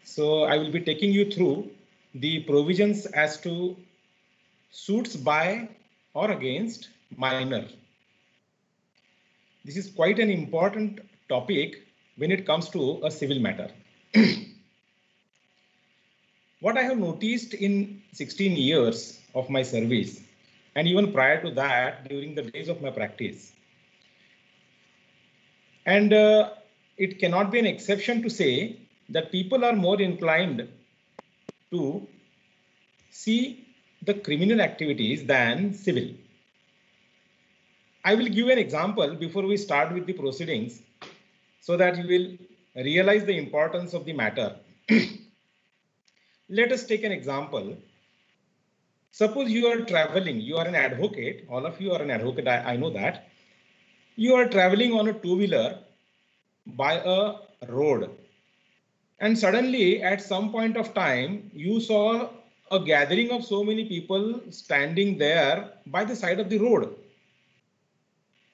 So I will be taking you through the provisions as to suits by or against minor. This is quite an important topic when it comes to a civil matter. What I have noticed in 16 years of my service, and even prior to that, during the days of my practice, and it cannot be an exception to say that people are more inclined to see the criminal activities than civil. I will give an example before we start with the proceedings so that you will realize the importance of the matter. Let us take an example. Suppose you are traveling, you are an advocate, all of you are an advocate, I know that. You are traveling on a two-wheeler by a road, and suddenly at some point of time you saw a gathering of so many people standing there by the side of the road.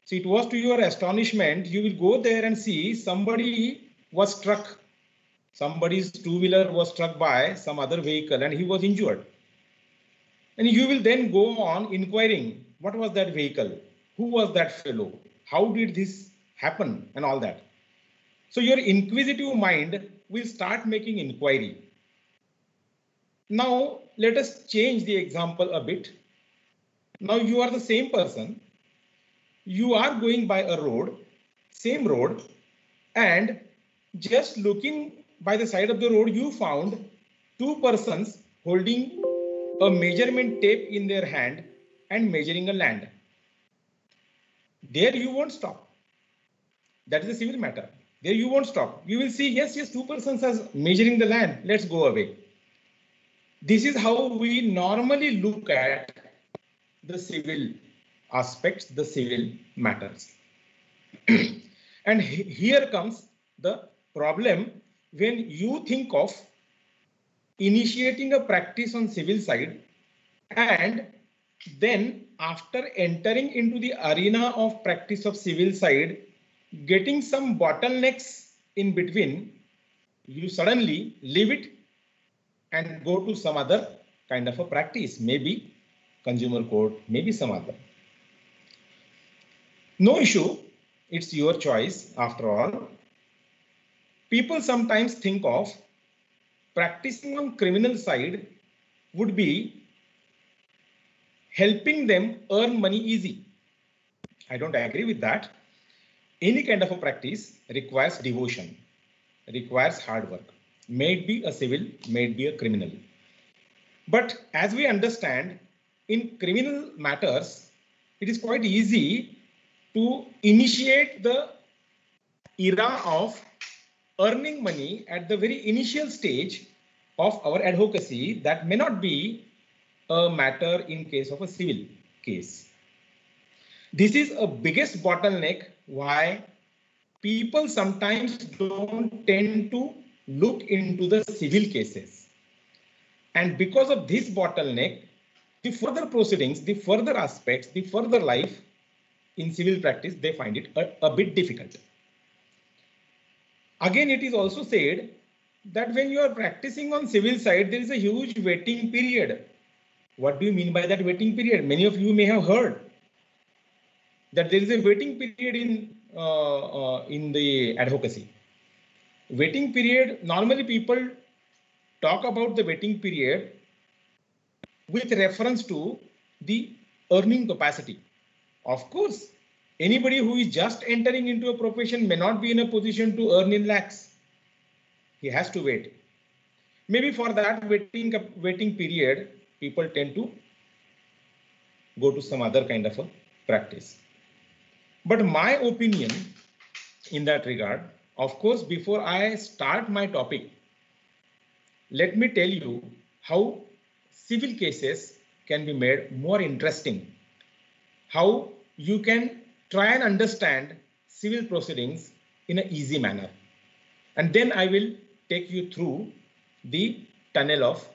So it was to your astonishment, you will go there and see somebody was struck. Somebody's two-wheeler was struck by some other vehicle and he was injured. And you will then go on inquiring, what was that vehicle? Who was that fellow? How did this happen? And all that. So your inquisitive mind will start making inquiry. Now, let us change the example a bit. Now you are the same person. You are going by a road, same road, and just looking by the side of the road, you found two persons holding a measurement tape in their hand and measuring a land. There you won't stop. That is a civil matter. There you won't stop. You will see, yes, two persons are measuring the land. Let's go away. This is how we normally look at the civil aspects, the civil matters. And here comes the problem when you think of initiating a practice on civil side, and then after entering into the arena of practice of civil side, getting some bottlenecks in between, you suddenly leave it and go to some other kind of a practice, maybe consumer court, maybe some other. No issue, it's your choice after all. People sometimes think of practicing on criminal side would be helping them earn money easy. I don't agree with that. Any kind of a practice requires devotion, requires hard work. May it be a civil, may it be a criminal. But as we understand, in criminal matters, it is quite easy to initiate the era of earning money at the very initial stage of our advocacy. That may not be a matter in case of a civil case. This is a biggest bottleneck why people sometimes don't tend to look into the civil cases. And because of this bottleneck, the further proceedings, the further aspects, the further life in civil practice, they find it a bit difficult. Again, it is also said that when you are practicing on civil side, there is a huge waiting period. What do you mean by that waiting period? Many of you may have heard that there is a waiting period in the advocacy. Waiting period, normally people talk about the waiting period with reference to the earning capacity. Of course, anybody who is just entering into a profession may not be in a position to earn in lakhs. He has to wait. Maybe for that waiting period, people tend to go to some other kind of a practice. But my opinion in that regard, of course, before I start my topic, let me tell you how civil cases can be made more interesting, how you can try and understand civil proceedings in an easy manner. And then I will take you through the tunnel of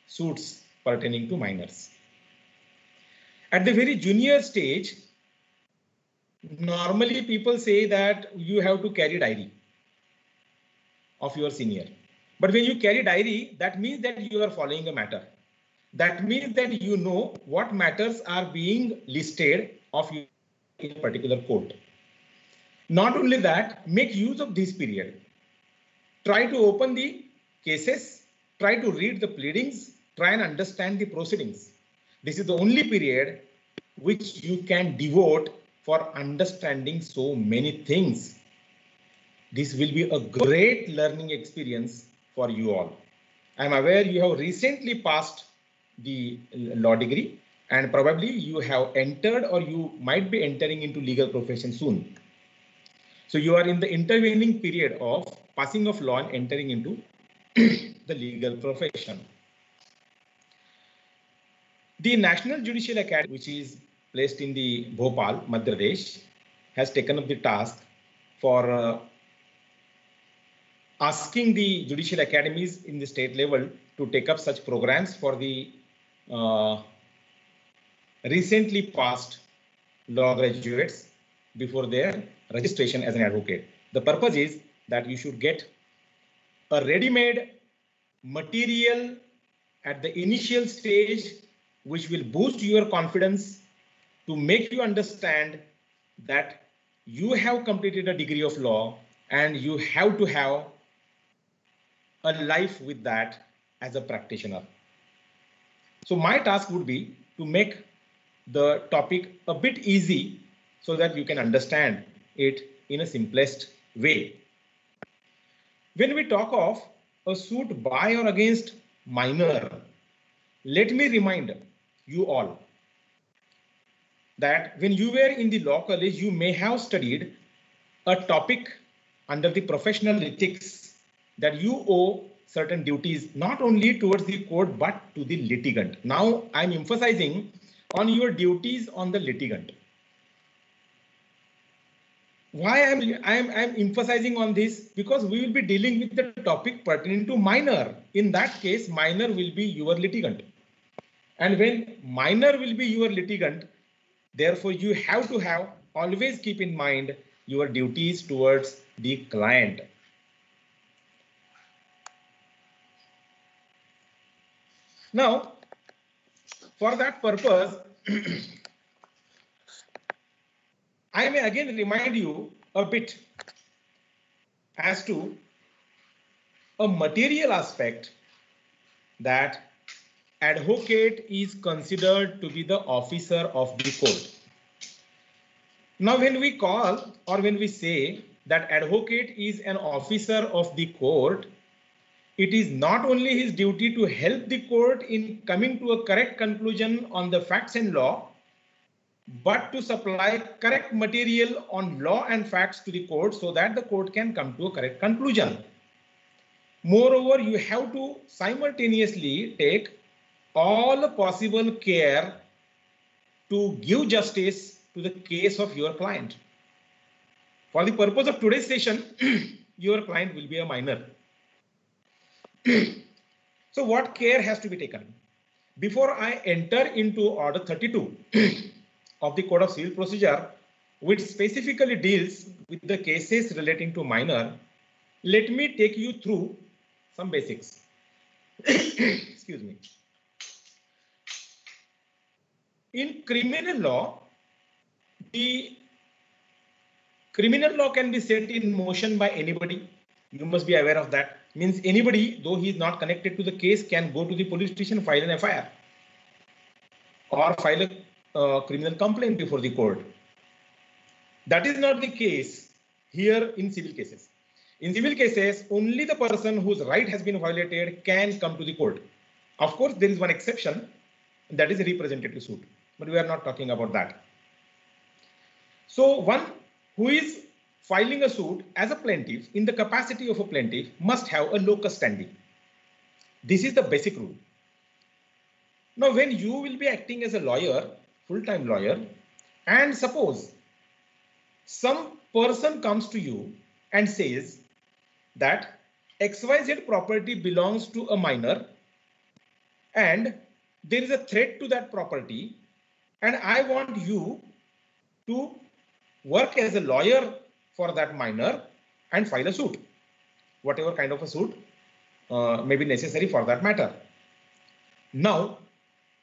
suits pertaining to minors. At the very junior stage, normally people say that you have to carry diary of your senior. But when you carry diary, that means that you are following a matter. That means that you know what matters are being listed of you in a particular court. Not only that, make use of this period. Try to open the cases, try to read the pleadings, try and understand the proceedings. This is the only period which you can devote for understanding so many things. This will be a great learning experience for you all. I am aware you have recently passed the law degree and probably you have entered or you might be entering into legal profession soon. So you are in the intervening period of passing of law and entering into the legal profession. The National Judicial Academy, which is placed in the Bhopal, Madhya Pradesh, has taken up the task for asking the judicial academies in the state level to take up such programs for the recently passed law graduates before their registration as an advocate. The purpose is that you should get a ready-made material at the initial stage which will boost your confidence to make you understand that you have completed a degree of law and you have to have a life with that as a practitioner. So my task would be to make the topic a bit easy so that you can understand it in a simplest way. When we talk of a suit by or against minor, let me remind you all that when you were in the law college, you may have studied a topic under the professional ethics that you owe certain duties not only towards the court but to the litigant. Now I'm emphasizing on your duties on the litigant. Why I'm emphasizing on this? Because we will be dealing with the topic pertaining to minor. In that case, minor will be your litigant. And when minor will be your litigant, therefore you have to have always keep in mind your duties towards the client. Now, for that purpose, I may again remind you a bit as to a material aspect that advocate is considered to be the officer of the court. Now, when we call or when we say that advocate is an officer of the court, it is not only his duty to help the court in coming to a correct conclusion on the facts and law, but to supply correct material on law and facts to the court so that the court can come to a correct conclusion. Moreover, you have to simultaneously take all possible care to give justice to the case of your client. For the purpose of today's session, your client will be a minor. So what care has to be taken? Before I enter into Order 32 of the Code of Civil Procedure, which specifically deals with the cases relating to minor, let me take you through some basics. Excuse me. In criminal law, the criminal law can be set in motion by anybody. You must be aware of that. Means anybody, though he is not connected to the case, can go to the police station, file an FIR or file a criminal complaint before the court. That is not the case here in civil cases. In civil cases, only the person whose right has been violated can come to the court. Of course, there is one exception, that is a representative suit, but we are not talking about that. So one who is filing a suit as a plaintiff in the capacity of a plaintiff must have a locus standi. This is the basic rule. Now, when you will be acting as a lawyer, full-time lawyer, and suppose some person comes to you and says that XYZ property belongs to a minor and there is a threat to that property, and I want you to work as a lawyer for that minor and file a suit, whatever kind of a suit may be necessary for that matter. Now,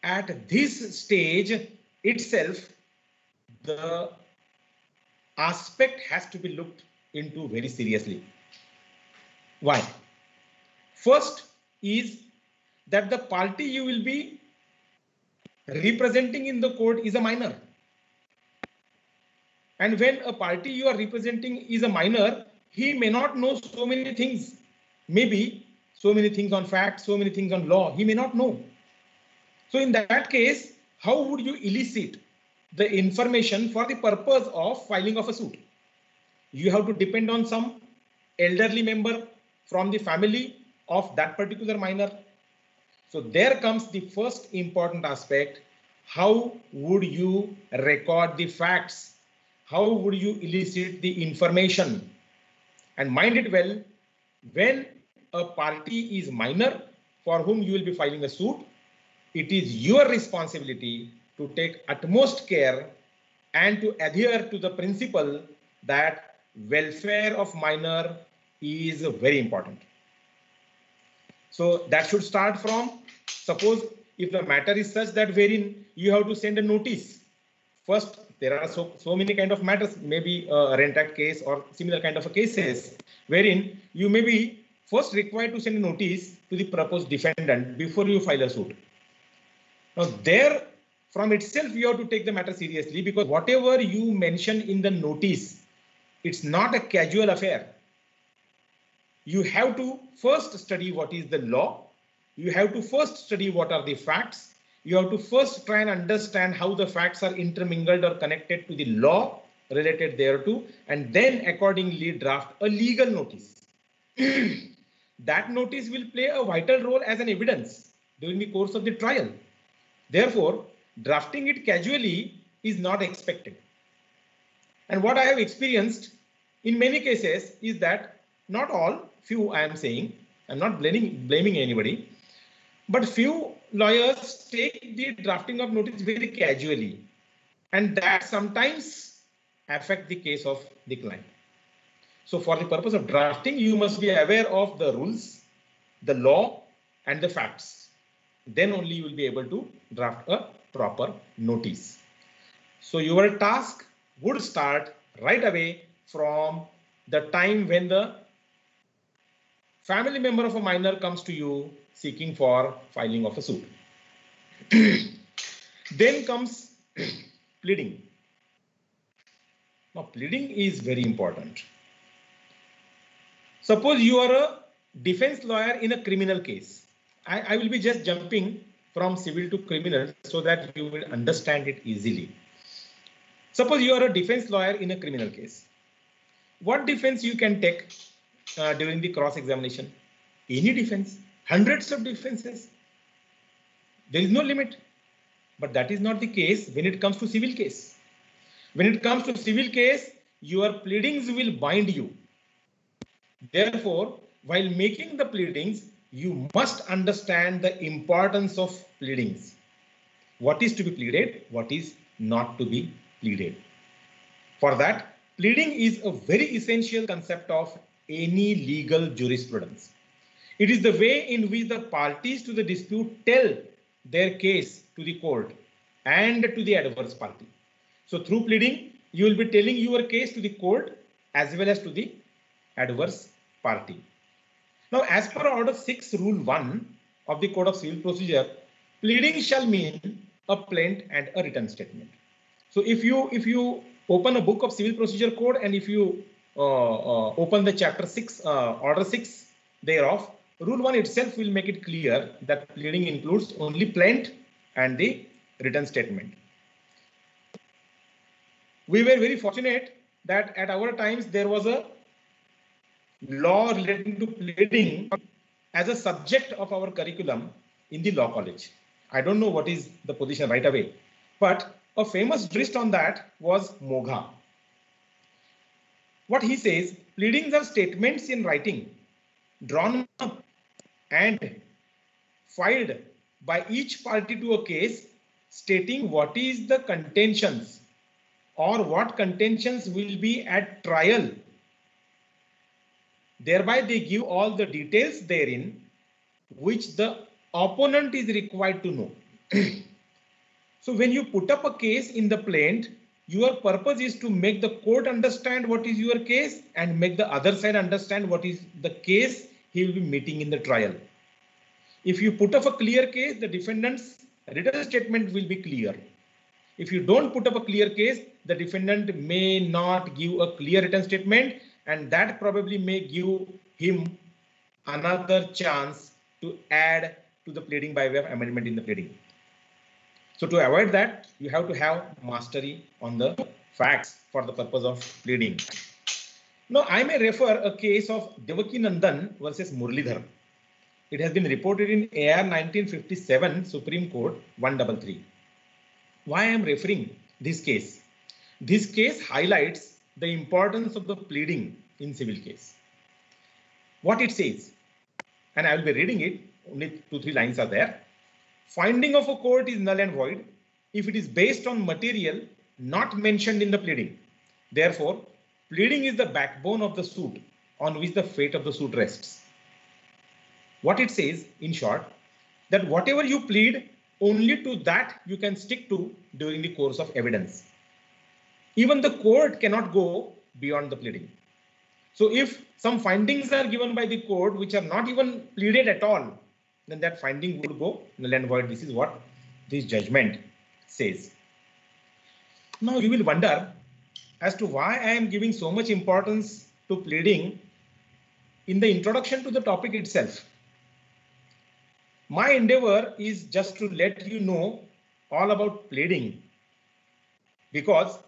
at this stage itself, the aspect has to be looked into very seriously. Why? First is that the party you will be representing in the court is a minor. And when a party you are representing is a minor, he may not know so many things. Maybe so many things on facts, so many things on law, he may not know. So in that case, how would you elicit the information for the purpose of filing of a suit? You have to depend on some elderly member from the family of that particular minor. So there comes the first important aspect. How would you record the facts? How would you elicit the information? And mind it well, when a party is minor for whom you will be filing a suit, it is your responsibility to take utmost care and to adhere to the principle that welfare of minor is very important. So that should start from, suppose if the matter is such that wherein you have to send a notice. First, there are so many kind of matters, maybe a rent act case or similar kind of a cases, wherein you may be first required to send a notice to the proposed defendant before you file a suit. Now there, from itself, you have to take the matter seriously, because whatever you mention in the notice, it's not a casual affair. You have to first study what is the law. You have to first study what are the facts. You have to first try and understand how the facts are intermingled or connected to the law related thereto, and then accordingly draft a legal notice. That notice will play a vital role as an evidence during the course of the trial. Therefore, drafting it casually is not expected. And what I have experienced in many cases is that, not all, few I am saying, I'm not blaming anybody, but few lawyers take the drafting of notice very casually, and that sometimes affect the case of the client. So for the purpose of drafting, you must be aware of the rules, the law, and the facts. Then only you will be able to draft a proper notice. So your task would start right away from the time when the family member of a minor comes to you seeking for filing of a suit. Then comes pleading. Now, pleading is very important. Suppose you are a defense lawyer in a criminal case. I will be just jumping from civil to criminal so that you will understand it easily. Suppose you are a defense lawyer in a criminal case. What defense you can take during the cross-examination? Any defense, hundreds of defenses. There is no limit. But that is not the case when it comes to civil case. When it comes to civil case, your pleadings will bind you. Therefore, while making the pleadings, you must understand the importance of pleadings. What is to be pleaded, what is not to be pleaded. For that, pleading is a very essential concept of any legal jurisprudence. It is the way in which the parties to the dispute tell their case to the court and to the adverse party. So through pleading, you will be telling your case to the court as well as to the adverse party. Now, as per Order 6, Rule 1 of the Code of Civil Procedure, pleading shall mean a plaint and a written statement. So if you open a book of Civil Procedure Code and if you open the Chapter 6, Order 6 thereof, Rule 1 itself will make it clear that pleading includes only plaint and the written statement. We were very fortunate that at our times there was a law relating to pleading as a subject of our curriculum in the law college. I don't know what is the position right away, but a famous jurist on that was Mogha. What he says, pleadings are statements in writing drawn up and filed by each party to a case stating what is the contentions or what contentions will be at trial. Thereby they give all the details therein which the opponent is required to know. So when you put up a case in the plaint, your purpose is to make the court understand what is your case and make the other side understand what is the case he will be meeting in the trial. If you put up a clear case, the defendant's written statement will be clear. If you don't put up a clear case, the defendant may not give a clear written statement, and that probably may give him another chance to add to the pleading by way of amendment in the pleading. So to avoid that, you have to have mastery on the facts for the purpose of pleading. Now, I may refer a case of Devaki Nandan versus Muralidhar. It has been reported in AR 1957 Supreme Court 133. Why I am referring this case? This case highlights the importance of the pleading in civil case. What it says, and I will be reading it, only 2-3 lines are there. Finding of a court is null and void if it is based on material not mentioned in the pleading. Therefore, pleading is the backbone of the suit on which the fate of the suit rests. What it says, in short, that whatever you plead, only to that you can stick to during the course of evidence. Even the court cannot go beyond the pleading. So if some findings are given by the court which are not even pleaded at all, then that finding would go null and void. This is what this judgment says. Now you will wonder as to why I am giving so much importance to pleading in the introduction to the topic itself. My endeavor is just to let you know all about pleading, because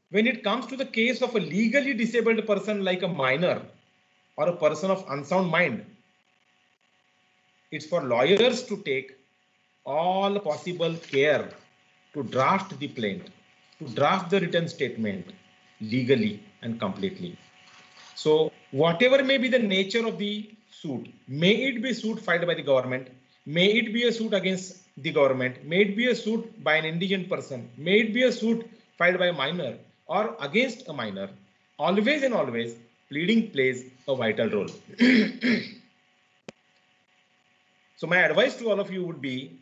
when it comes to the case of a legally disabled person like a minor or a person of unsound mind, it's for lawyers to take all possible care to draft the plaint, to draft the written statement legally and completely. So whatever may be the nature of the suit, may it be a suit filed by the government, may it be a suit against the government, may it be a suit by an indigent person, may it be a suit filed by a minor or against a minor, always and always pleading plays a vital role. So my advice to all of you would be,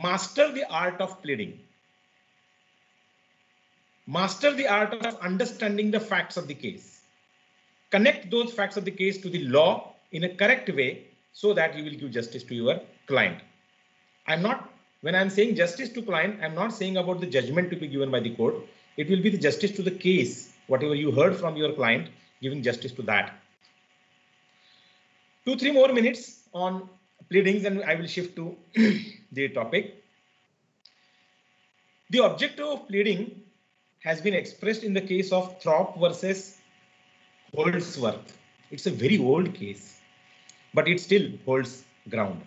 master the art of pleading. Master the art of understanding the facts of the case. Connect those facts of the case to the law in a correct way so that you will give justice to your client. When I'm saying justice to client, I'm not saying about the judgment to be given by the court. It will be the justice to the case, whatever you heard from your client, giving justice to that. 2-3 more minutes on pleadings and I will shift to the topic. The objective of pleading has been expressed in the case of Thorpe versus Holdsworth. It's a very old case, but it still holds ground.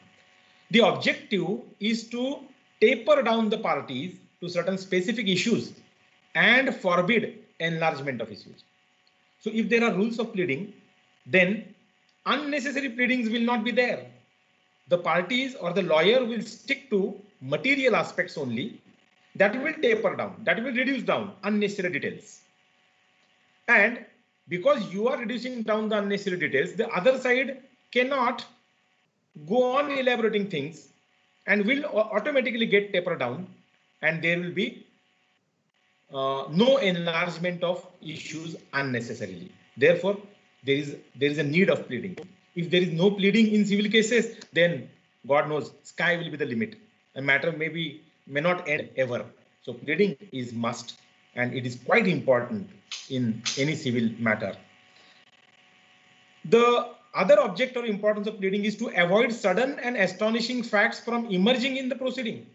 The objective is to taper down the parties to certain specific issues and forbid enlargement of issues. So if there are rules of pleading, then unnecessary pleadings will not be there. The parties or the lawyer will stick to material aspects only. That will taper down, that will reduce down unnecessary details. And because you are reducing down the unnecessary details, the other side cannot go on elaborating things and will automatically get tapered down, and there will be no enlargement of issues unnecessarily. Therefore, there is a need of pleading. If there is no pleading in civil cases, then God knows, sky will be the limit. A matter may not end ever. So pleading is must, and it is quite important in any civil matter. The other object or importance of pleading is to avoid sudden and astonishing facts from emerging in the proceeding.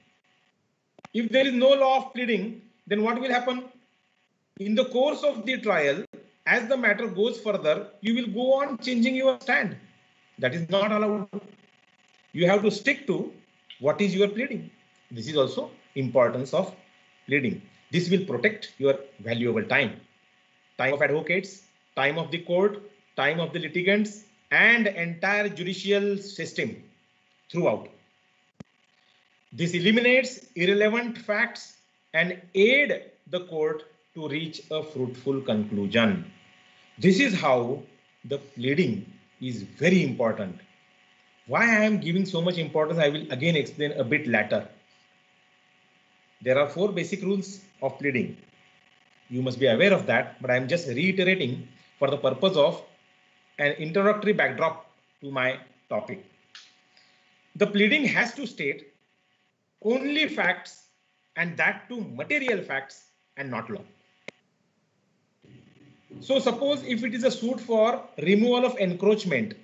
If there is no law of pleading, then what will happen? In the course of the trial, as the matter goes further, you will go on changing your stand. That is not allowed. You have to stick to what is your pleading. This is also importance of pleading. This will protect your valuable time. Time of advocates, time of the court, time of the litigants, and entire judicial system throughout. This eliminates irrelevant facts and aid the court to reach a fruitful conclusion. This is how the pleading is very important. Why I am giving so much importance, I will again explain a bit later. There are 4 basic rules of pleading. You must be aware of that, but I am just reiterating for the purpose of an introductory backdrop to my topic. The pleading has to state only facts, and that too material facts and not law. So suppose if it is a suit for removal of encroachment,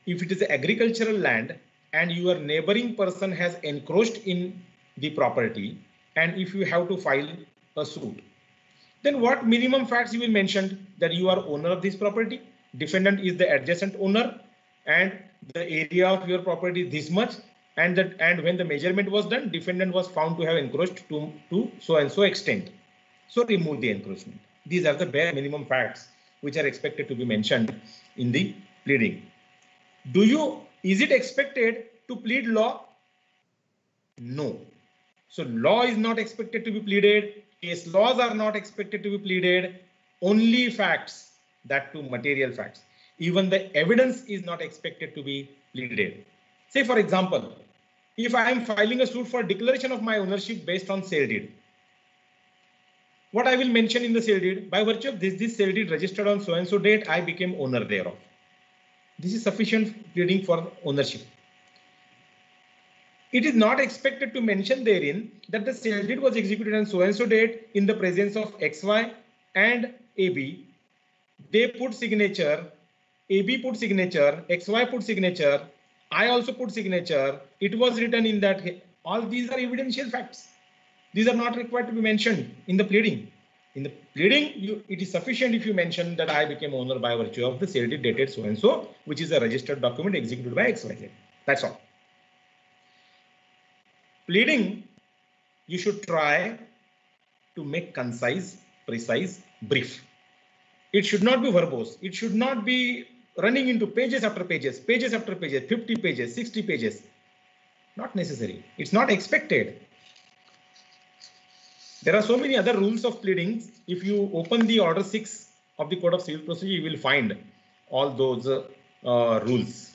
if it is agricultural land and your neighboring person has encroached in the property, and if you have to file a suit, then what minimum facts you will mention? That you are owner of this property, defendant is the adjacent owner, and the area of your property is this much, and when the measurement was done, defendant was found to have encroached to so and so extent. So remove the encroachment. These are the bare minimum facts which are expected to be mentioned in the pleading. Is it expected to plead law? No. So law is not expected to be pleaded. Case laws are not expected to be pleaded. Only facts, that too material facts. Even the evidence is not expected to be pleaded. Say for example, if I am filing a suit for declaration of my ownership based on sale deed, what I will mention in the sale deed, by virtue of this sale deed registered on so and so date, I became owner thereof. This is sufficient pleading for ownership. It is not expected to mention therein that the sale deed was executed on so and so date in the presence of XY and AB. They put signature, AB put signature, XY put signature, I also put signature. It was written in that. All these are evidential facts. These are not required to be mentioned in the pleading. In the pleading, it is sufficient if you mention that I became owner by virtue of the sale deed dated so and so, which is a registered document executed by XYZ. That's all. Pleading, you should try to make concise, precise, brief. It should not be verbose. It should not be running into pages after pages, 50 pages, 60 pages. Not necessary. It's not expected. There are so many other rules of pleadings. If you open the Order 6 of the Code of Civil Procedure, you will find all those rules.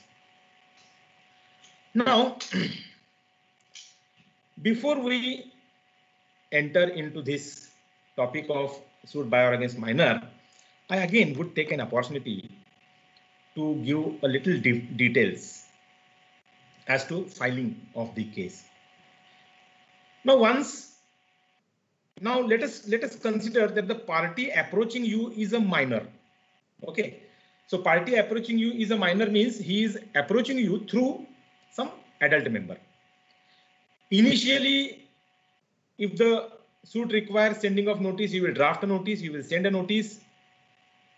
Now, before we enter into this topic of suit by or against minor, I again would take an opportunity to give a little details as to filing of the case. Now, let us consider that the party approaching you is a minor. Okay, so party approaching you is a minor means he is approaching you through some adult member. Initially, if the suit requires sending of notice, you will draft a notice, you will send a notice.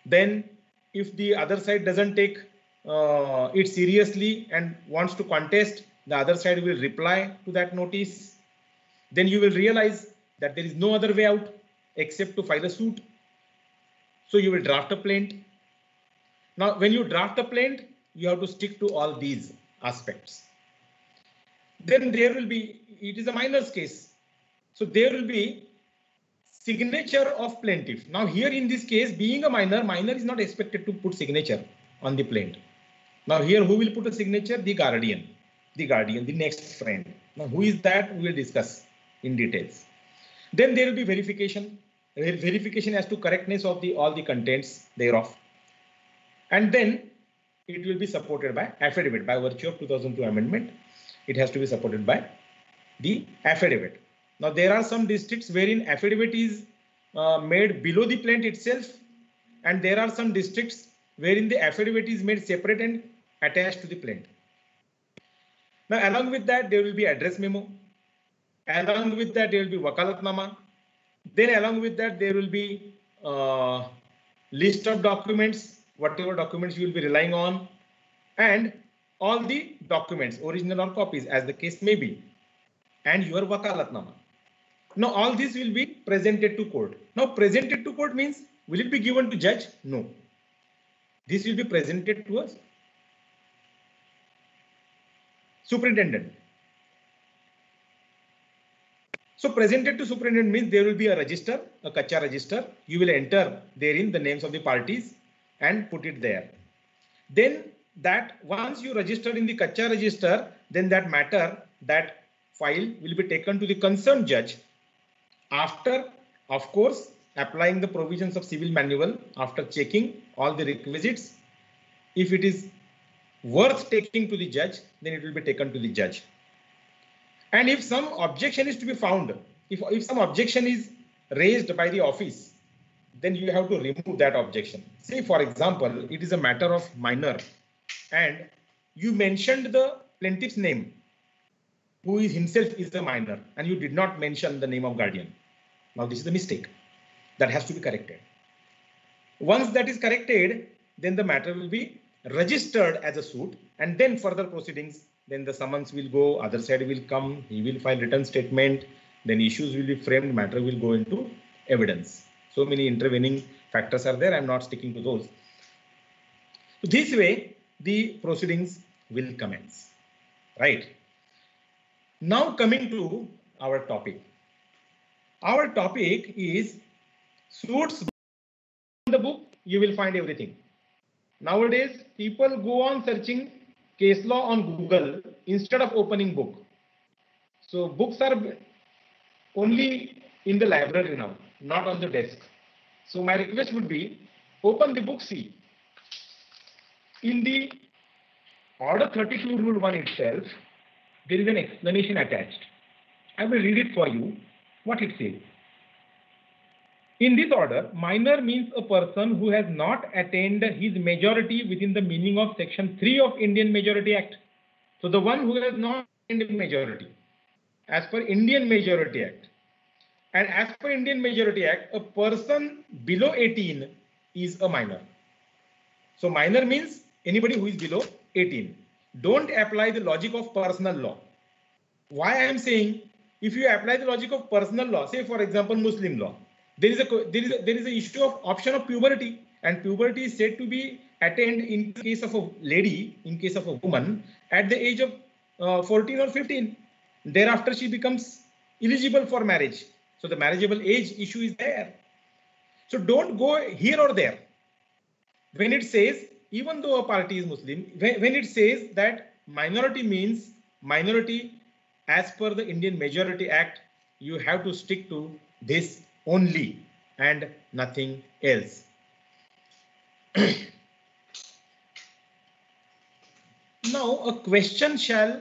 Then if the other side doesn't take it seriously and wants to contest, the other side will reply to that notice. Then you will realize that there is no other way out except to file a suit. So you will draft a plaint. Now, when you draft a plaint, you have to stick to all these aspects. Then there will be, it is a minor's case. So there will be signature of plaintiff. Now here in this case, being a minor is not expected to put signature on the plaint. Now here who will put a signature? The guardian, the next friend. Now who is that? We will discuss in details. Then there will be verification as to correctness of all the contents thereof. And then it will be supported by affidavit. By virtue of 2002 amendment, it has to be supported by the affidavit. Now there are some districts wherein affidavit is made below the plaint itself, and there are some districts wherein the affidavit is made separate and attached to the plaint. Now along with that, there will be address memo. Along with that, there will be wakalatnama. Then along with that, there will be list of documents, whatever documents you will be relying on, and all the documents, original or copies, as the case may be, and your wakalatnama. Now all this will be presented to court. Now presented to court means, will it be given to judge? No. This will be presented to us superintendent. So presented to superintendent means there will be a register, a kacha register. You will enter therein the names of the parties and put it there. Then that once you register in the Kacha register, then that matter, that file will be taken to the concerned judge after, of course, applying the provisions of civil manual, after checking all the requisites. If it is worth taking to the judge, then it will be taken to the judge. And if some objection is to be found, if some objection is raised by the office, then you have to remove that objection. Say, for example, it is a matter of minor and you mentioned the plaintiff's name, who is himself is a minor, and you did not mention the name of guardian. Now this is a mistake that has to be corrected. Once that is corrected, then the matter will be registered as a suit, and then further proceedings, then the summons will go, other side will come, he will file written statement, then issues will be framed, matter will go into evidence. So many intervening factors are there. I'm not sticking to those. This way, the proceedings will commence. Right. Now coming to our topic. Our topic is suits. In the book, you will find everything. Nowadays, people go on searching case law on Google instead of opening book. So books are only in the library now, not on the desk. So my request would be, open the book, see. In the Order 32 Rule 1 itself, there is an explanation attached. I will read it for you, what it says. In this order, minor means a person who has not attained his majority within the meaning of Section 3 of Indian Majority Act. So the one who has not attained majority, as per Indian Majority Act. And as per Indian Majority Act, a person below 18 is a minor. So minor means anybody who is below 18. Don't apply the logic of personal law. Why I am saying, if you apply the logic of personal law, say for example Muslim law, there is a issue of option of puberty, and puberty is said to be attained in case of a lady, in case of a woman, at the age of 14 or 15. Thereafter she becomes eligible for marriage. So the marriageable age issue is there. So don't go here or there. When it says, even though a party is Muslim, when it says that minority means minority as per the Indian Majority Act, you have to stick to this only and nothing else. Now a question shall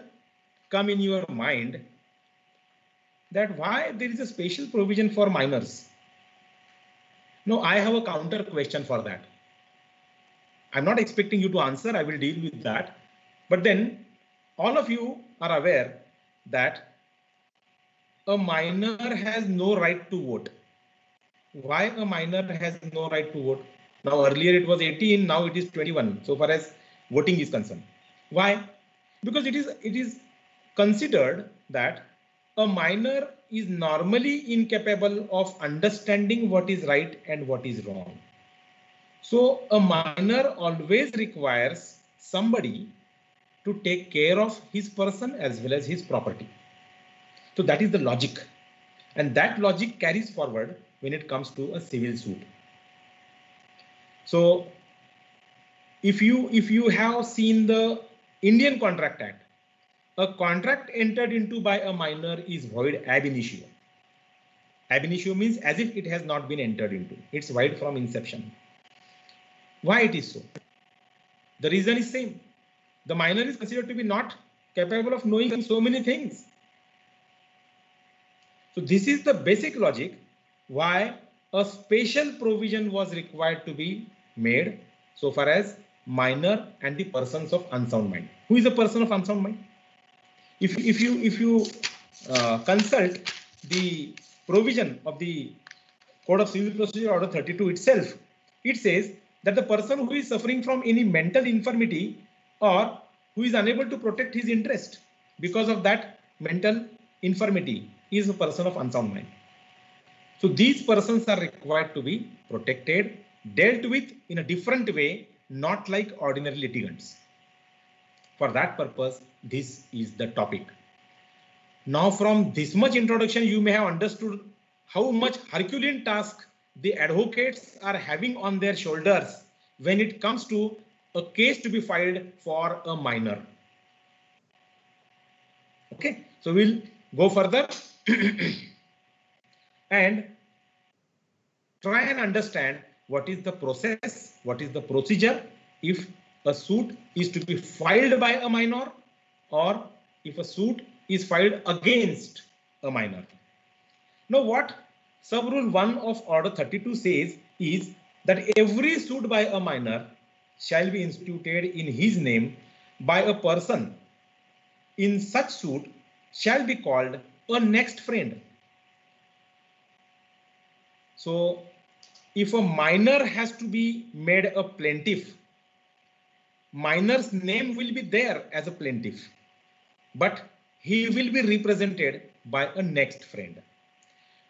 come in your mind, that why there is a special provision for minors. No, I have a counter question for that. I'm not expecting you to answer, I will deal with that. But then all of you are aware that a minor has no right to vote. Why a minor has no right to vote? Now earlier it was 18, now it is 21, so far as voting is concerned. Why? Because it is considered that a minor is normally incapable of understanding what is right and what is wrong. So a minor always requires somebody to take care of his person as well as his property. So that is the logic, and that logic carries forward when it comes to a civil suit. So if you have seen the Indian Contract Act, a contract entered into by a minor is void ab initio. Ab initio means as if it has not been entered into. It's void from inception. Why it is so? The reason is same. The minor is considered to be not capable of knowing so many things. So this is the basic logic why a special provision was required to be made so far as minor and the persons of unsound mind. Who is a person of unsound mind? If you consult the provision of the Code of Civil Procedure Order 32 itself, it says that the person who is suffering from any mental infirmity or who is unable to protect his interest because of that mental infirmity is a person of unsound mind. So these persons are required to be protected, dealt with in a different way, not like ordinary litigants. For that purpose, this is the topic. Now from this much introduction, you may have understood how much Herculean task the advocates are having on their shoulders when it comes to a case to be filed for a minor. Okay, so we'll go further and try and understand what is the process, what is the procedure if a suit is to be filed by a minor or if a suit is filed against a minor. Now, what Sub-Rule 1 of Order 32 says is that every suit by a minor shall be instituted in his name by a person in such suit shall be called a next friend. So, if a minor has to be made a plaintiff, minor's name will be there as a plaintiff, but he will be represented by a next friend.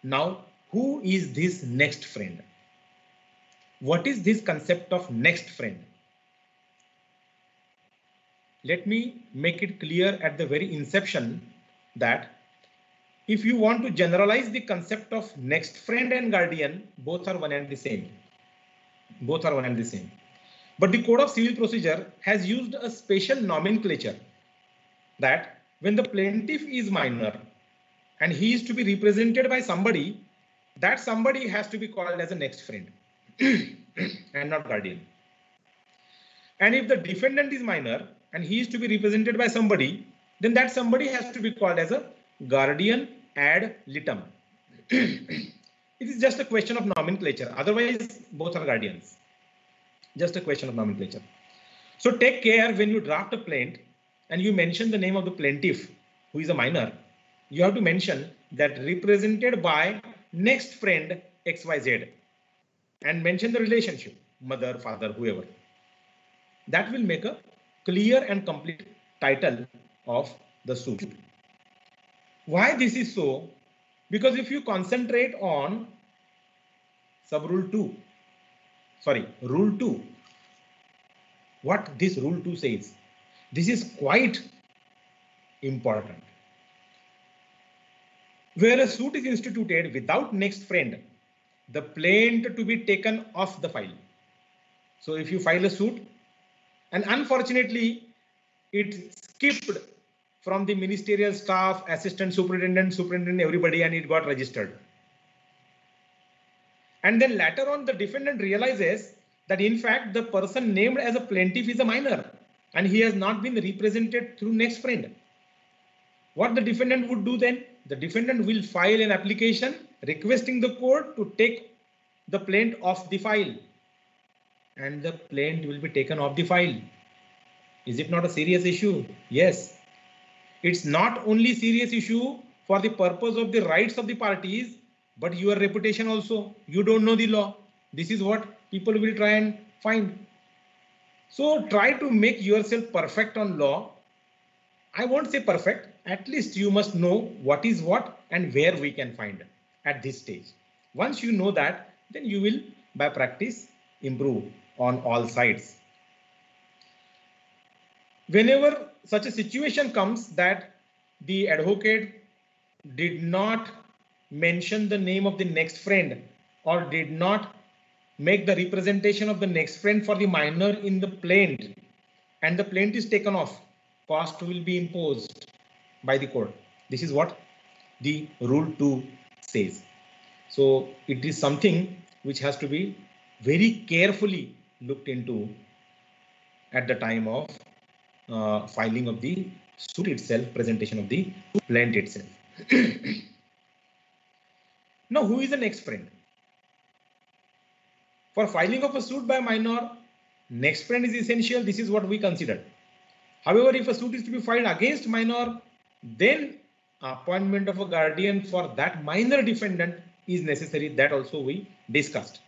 Now, who is this next friend? What is this concept of next friend? Let me make it clear at the very inception that if you want to generalize the concept of next friend and guardian, both are one and the same. Both are one and the same. But the Code of Civil Procedure has used a special nomenclature that when the plaintiff is minor and he is to be represented by somebody, that somebody has to be called as a next friend and not guardian. And if the defendant is minor and he is to be represented by somebody, then that somebody has to be called as a guardian ad litem. It is just a question of nomenclature. Otherwise, both are guardians. Just a question of nomenclature. So take care when you draft a plaint and you mention the name of the plaintiff who is a minor, you have to mention that represented by next friend XYZ and mention the relationship, mother, father, whoever. That will make a clear and complete title of the suit. Why this is so? Because if you concentrate on Rule 2, what this Rule 2 says, this is quite important. Where a suit is instituted without next friend, the plaint to be taken off the file. So if you file a suit and unfortunately it skipped from the ministerial staff, assistant superintendent, everybody, and it got registered. And then later on the defendant realizes that in fact the person named as a plaintiff is a minor and he has not been represented through next friend. What the defendant would do then? The defendant will file an application requesting the court to take the plaint off the file. And the plaint will be taken off the file. Is it not a serious issue? Yes. It's not only serious issue for the purpose of the rights of the parties, but your reputation also. You don't know the law. This is what people will try and find. So try to make yourself perfect on law. I won't say perfect. At least you must know what is what and where we can find at this stage. Once you know that, then you will, by practice, improve on all sides. Whenever such a situation comes that the advocate did not mention the name of the next friend or did not make the representation of the next friend for the minor in the plaint and the plaint is taken off, cost will be imposed by the court. This is what the Rule 2 says. So it is something which has to be very carefully looked into at the time of filing of the suit itself, presentation of the plaint itself. Now, who is the next friend? For filing of a suit by minor, next friend is essential. This is what we considered. However, if a suit is to be filed against minor, then appointment of a guardian for that minor defendant is necessary. That also we discussed.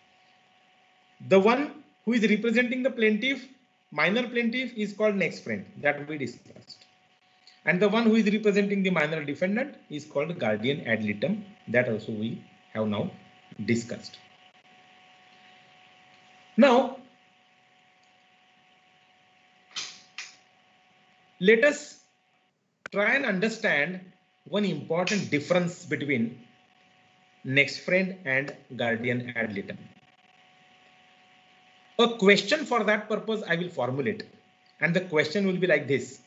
The one who is representing the plaintiff, minor plaintiff, is called next friend. That we discussed. And the one who is representing the minor defendant is called guardian ad litem. That also we have now discussed. Now, let us try and understand one important difference between next friend and guardian ad litem. A question for that purpose I will formulate, and the question will be like this: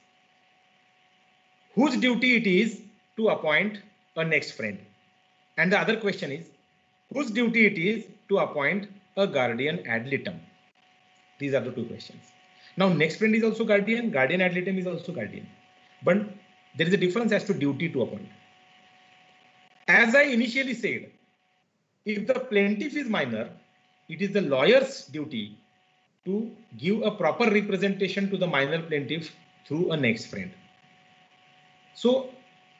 whose duty it is to appoint a next friend? And the other question is, whose duty it is to appoint a guardian ad litem? These are the two questions. Now, next friend is also guardian, guardian ad litem is also guardian, but there is a difference as to duty to appoint. As I initially said, if the plaintiff is minor, it is the lawyer's duty to give a proper representation to the minor plaintiff through a next friend. So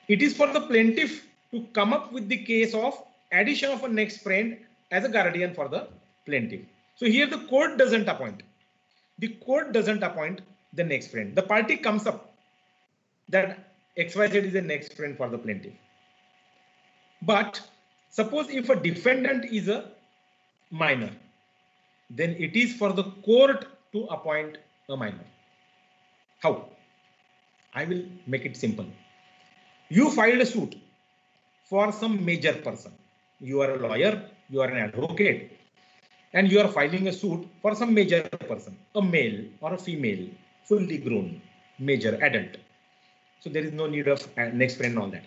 it is for the plaintiff to come up with the case of addition of a next friend as a guardian for the plaintiff. So here the court doesn't appoint. The court doesn't appoint the next friend. The party comes up that XYZ is a next friend for the plaintiff. But suppose if a defendant is a minor, then it is for the court to appoint a minor. How? I will make it simple. You filed a suit for some major person. You are a lawyer, you are an advocate, and you are filing a suit for some major person, a male or a female, fully grown, major adult. So there is no need of next friend and all that.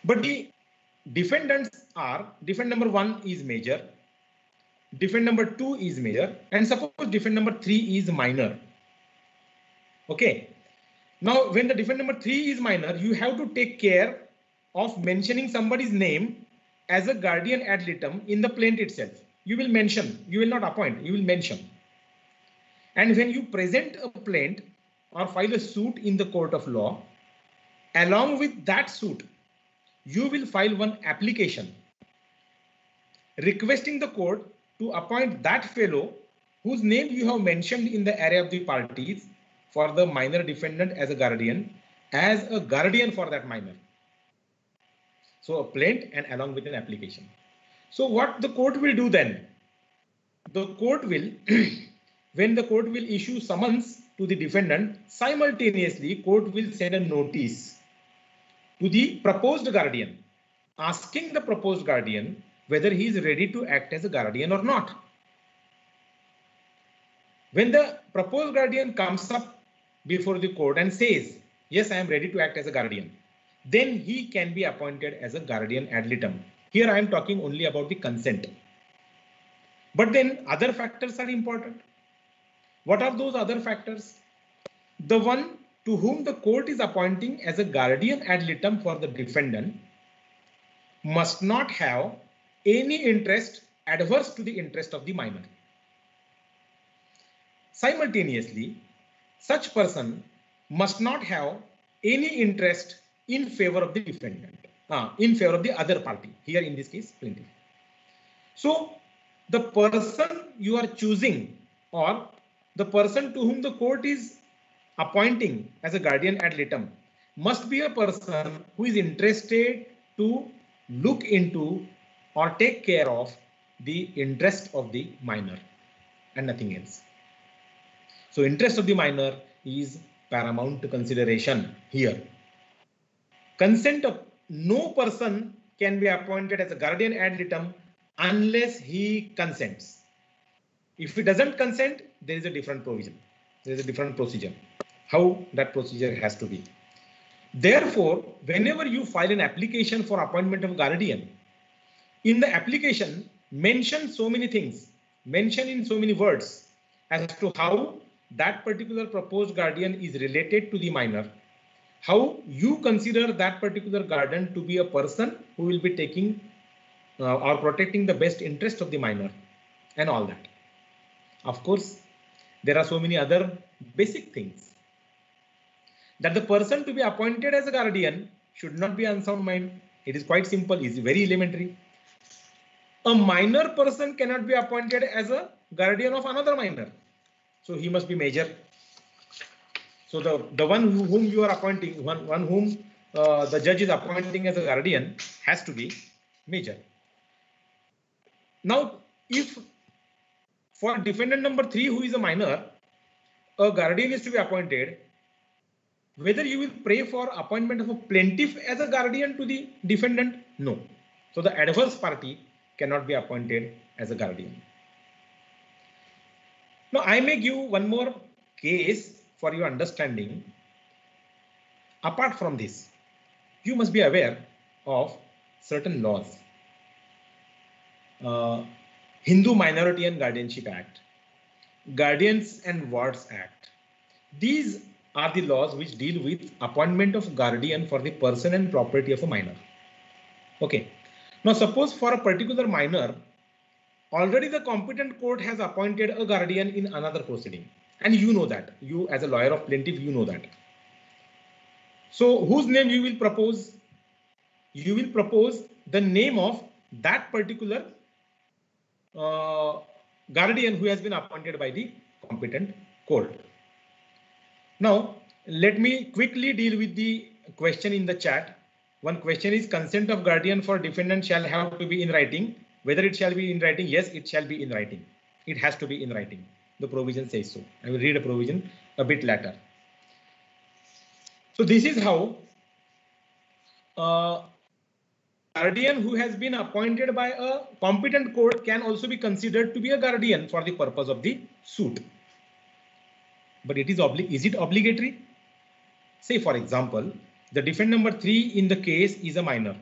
But the defendants are, defendant number 1 is major, defendant number 2 is major, and suppose defendant number 3 is minor. Okay. Now, when the defendant number 3 is minor, you have to take care of mentioning somebody's name as a guardian ad litem in the plaint itself. You will mention, you will not appoint, you will mention. And when you present a plaint or file a suit in the court of law, along with that suit, you will file one application requesting the court to appoint that fellow whose name you have mentioned in the array of the parties for the minor defendant as a guardian for that minor. So a plaint and along with an application. So what the court will do then? The court will, when the court will issue summons to the defendant, simultaneously court will send a notice to the proposed guardian, asking the proposed guardian whether he is ready to act as a guardian or not. When the proposed guardian comes up before the court and says, yes, I am ready to act as a guardian, then he can be appointed as a guardian ad litem. Here I am talking only about the consent. But then other factors are important. What are those other factors? The one to whom the court is appointing as a guardian ad litem for the defendant must not have any interest adverse to the interest of the minor. Simultaneously, such person must not have any interest in favor of the defendant, in favor of the other party, here in this case, plaintiff. So the person you are choosing or the person to whom the court is appointing as a guardian ad litem must be a person who is interested to look into or take care of the interest of the minor and nothing else. So interest of the minor is paramount consideration here. Consent of no person can be appointed as a guardian ad litem unless he consents. If he doesn't consent, there is a different provision. There is a different procedure. How that procedure has to be. Therefore, whenever you file an application for appointment of guardian, in the application, mention so many things, mention in so many words as to how that particular proposed guardian is related to the minor, how you consider that particular guardian to be a person who will be taking or protecting the best interest of the minor and all that. Of course, there are so many other basic things. That the person to be appointed as a guardian should not be unsound mind. It is quite simple, it is very elementary. A minor person cannot be appointed as a guardian of another minor. So he must be major. So the one whom you are appointing, one whom the judge is appointing as a guardian has to be major. Now, if for defendant number 3 who is a minor, a guardian is to be appointed, whether you will pray for appointment of a plaintiff as a guardian to the defendant? No. So the adverse party cannot be appointed as a guardian. Now, I may give one more case for your understanding. Apart from this, you must be aware of certain laws. Hindu Minority and Guardianship Act, Guardians and Wards Act. These are the laws which deal with appointment of guardian for the person and property of a minor. Okay. Now, suppose for a particular minor, already the competent court has appointed a guardian in another proceeding. And you know that. You as a lawyer of plaintiff, you know that. So whose name you will propose? You will propose the name of that particular guardian who has been appointed by the competent court. Now, let me quickly deal with the question in the chat. One question is, consent of guardian for defendant shall have to be in writing. Whether it shall be in writing? Yes, it shall be in writing. It has to be in writing. The provision says so. I will read a provision a bit later. So this is how guardian who has been appointed by a competent court can also be considered to be a guardian for the purpose of the suit. But it is it obligatory? Say, for example, the defendant number 3 in the case is a minor,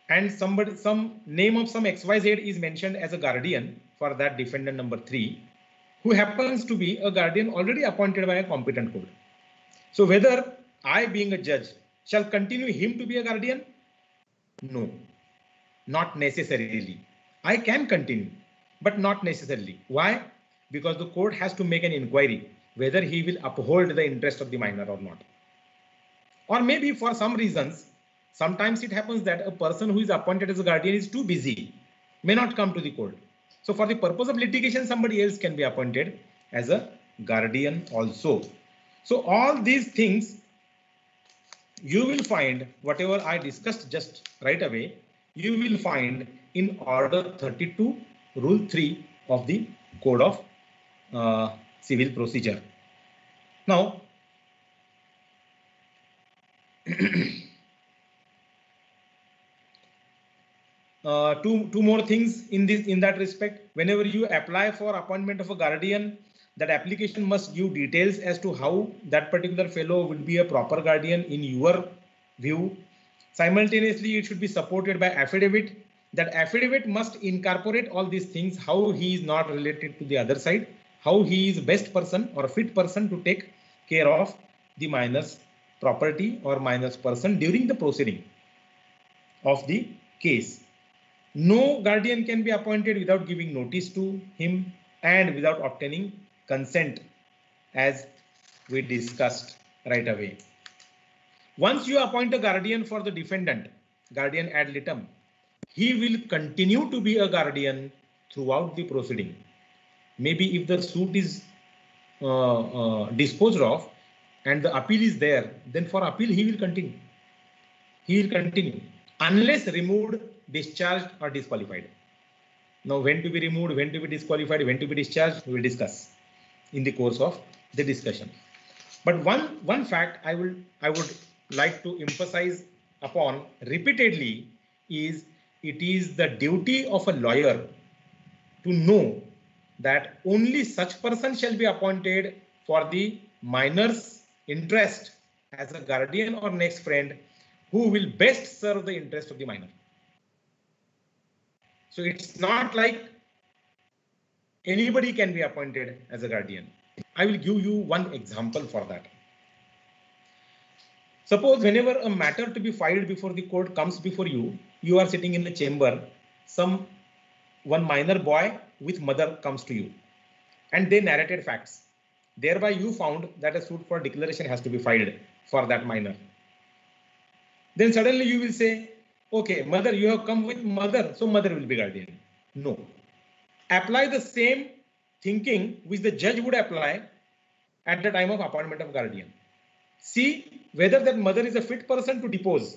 and some name of some XYZ is mentioned as a guardian for that defendant number 3, who happens to be a guardian already appointed by a competent court. So whether I, being a judge, shall continue him to be a guardian? No, not necessarily. I can continue, but not necessarily. Why? Because the court has to make an inquiry whether he will uphold the interest of the minor or not. Or maybe for some reasons, sometimes it happens that a person who is appointed as a guardian is too busy, may not come to the court. So for the purpose of litigation, somebody else can be appointed as a guardian also. So all these things you will find, whatever I discussed just right away, you will find in Order 32, Rule 3 of the Code of Civil Procedure. Now, two more things in that respect. Whenever you apply for appointment of a guardian, that application must give details as to how that particular fellow will be a proper guardian in your view. Simultaneously, it should be supported by affidavit. That affidavit must incorporate all these things: how he is not related to the other side, how he is best person or fit person to take care of the minor's property or minor's person during the proceeding of the case. No guardian can be appointed without giving notice to him and without obtaining consent, as we discussed right away. Once you appoint a guardian for the defendant, guardian ad litem, he will continue to be a guardian throughout the proceeding. Maybe if the suit is disposed of and the appeal is there, then for appeal he will continue. He will continue unless removed, discharged or disqualified. Now, when to be removed, when to be disqualified, when to be discharged, we will discuss in the course of the discussion. But one fact I would like to emphasize upon repeatedly is it is the duty of a lawyer to know that only such person shall be appointed for the minor's interest as a guardian or next friend who will best serve the interest of the minor. So it's not like anybody can be appointed as a guardian. I will give you one example for that. Suppose whenever a matter to be filed before the court comes before you, you are sitting in the chamber, one minor boy with mother comes to you and they narrated facts. Thereby you found that a suit for declaration has to be filed for that minor. Then suddenly you will say, okay, mother, you have come with mother, so mother will be guardian. No. Apply the same thinking which the judge would apply at the time of appointment of guardian. See whether that mother is a fit person to depose,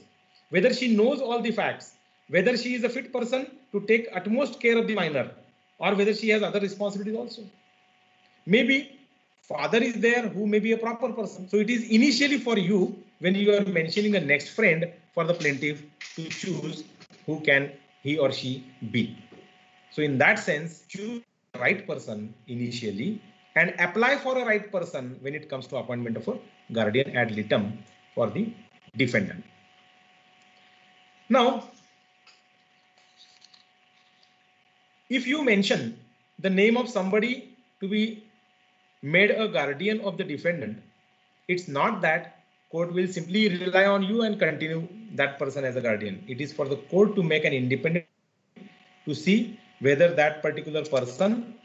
whether she knows all the facts, whether she is a fit person to take utmost care of the minor, or whether she has other responsibilities also. Maybe father is there who may be a proper person. So it is initially for you, when you are mentioning the next friend, for the plaintiff to choose who can he or she be. So in that sense, choose right person initially and apply for a right person when it comes to appointment of a guardian ad litem for the defendant. Now, if you mention the name of somebody to be made a guardian of the defendant, it's not that court will simply rely on you and continue that person as a guardian. It is for the court to make an independent to see whether that particular person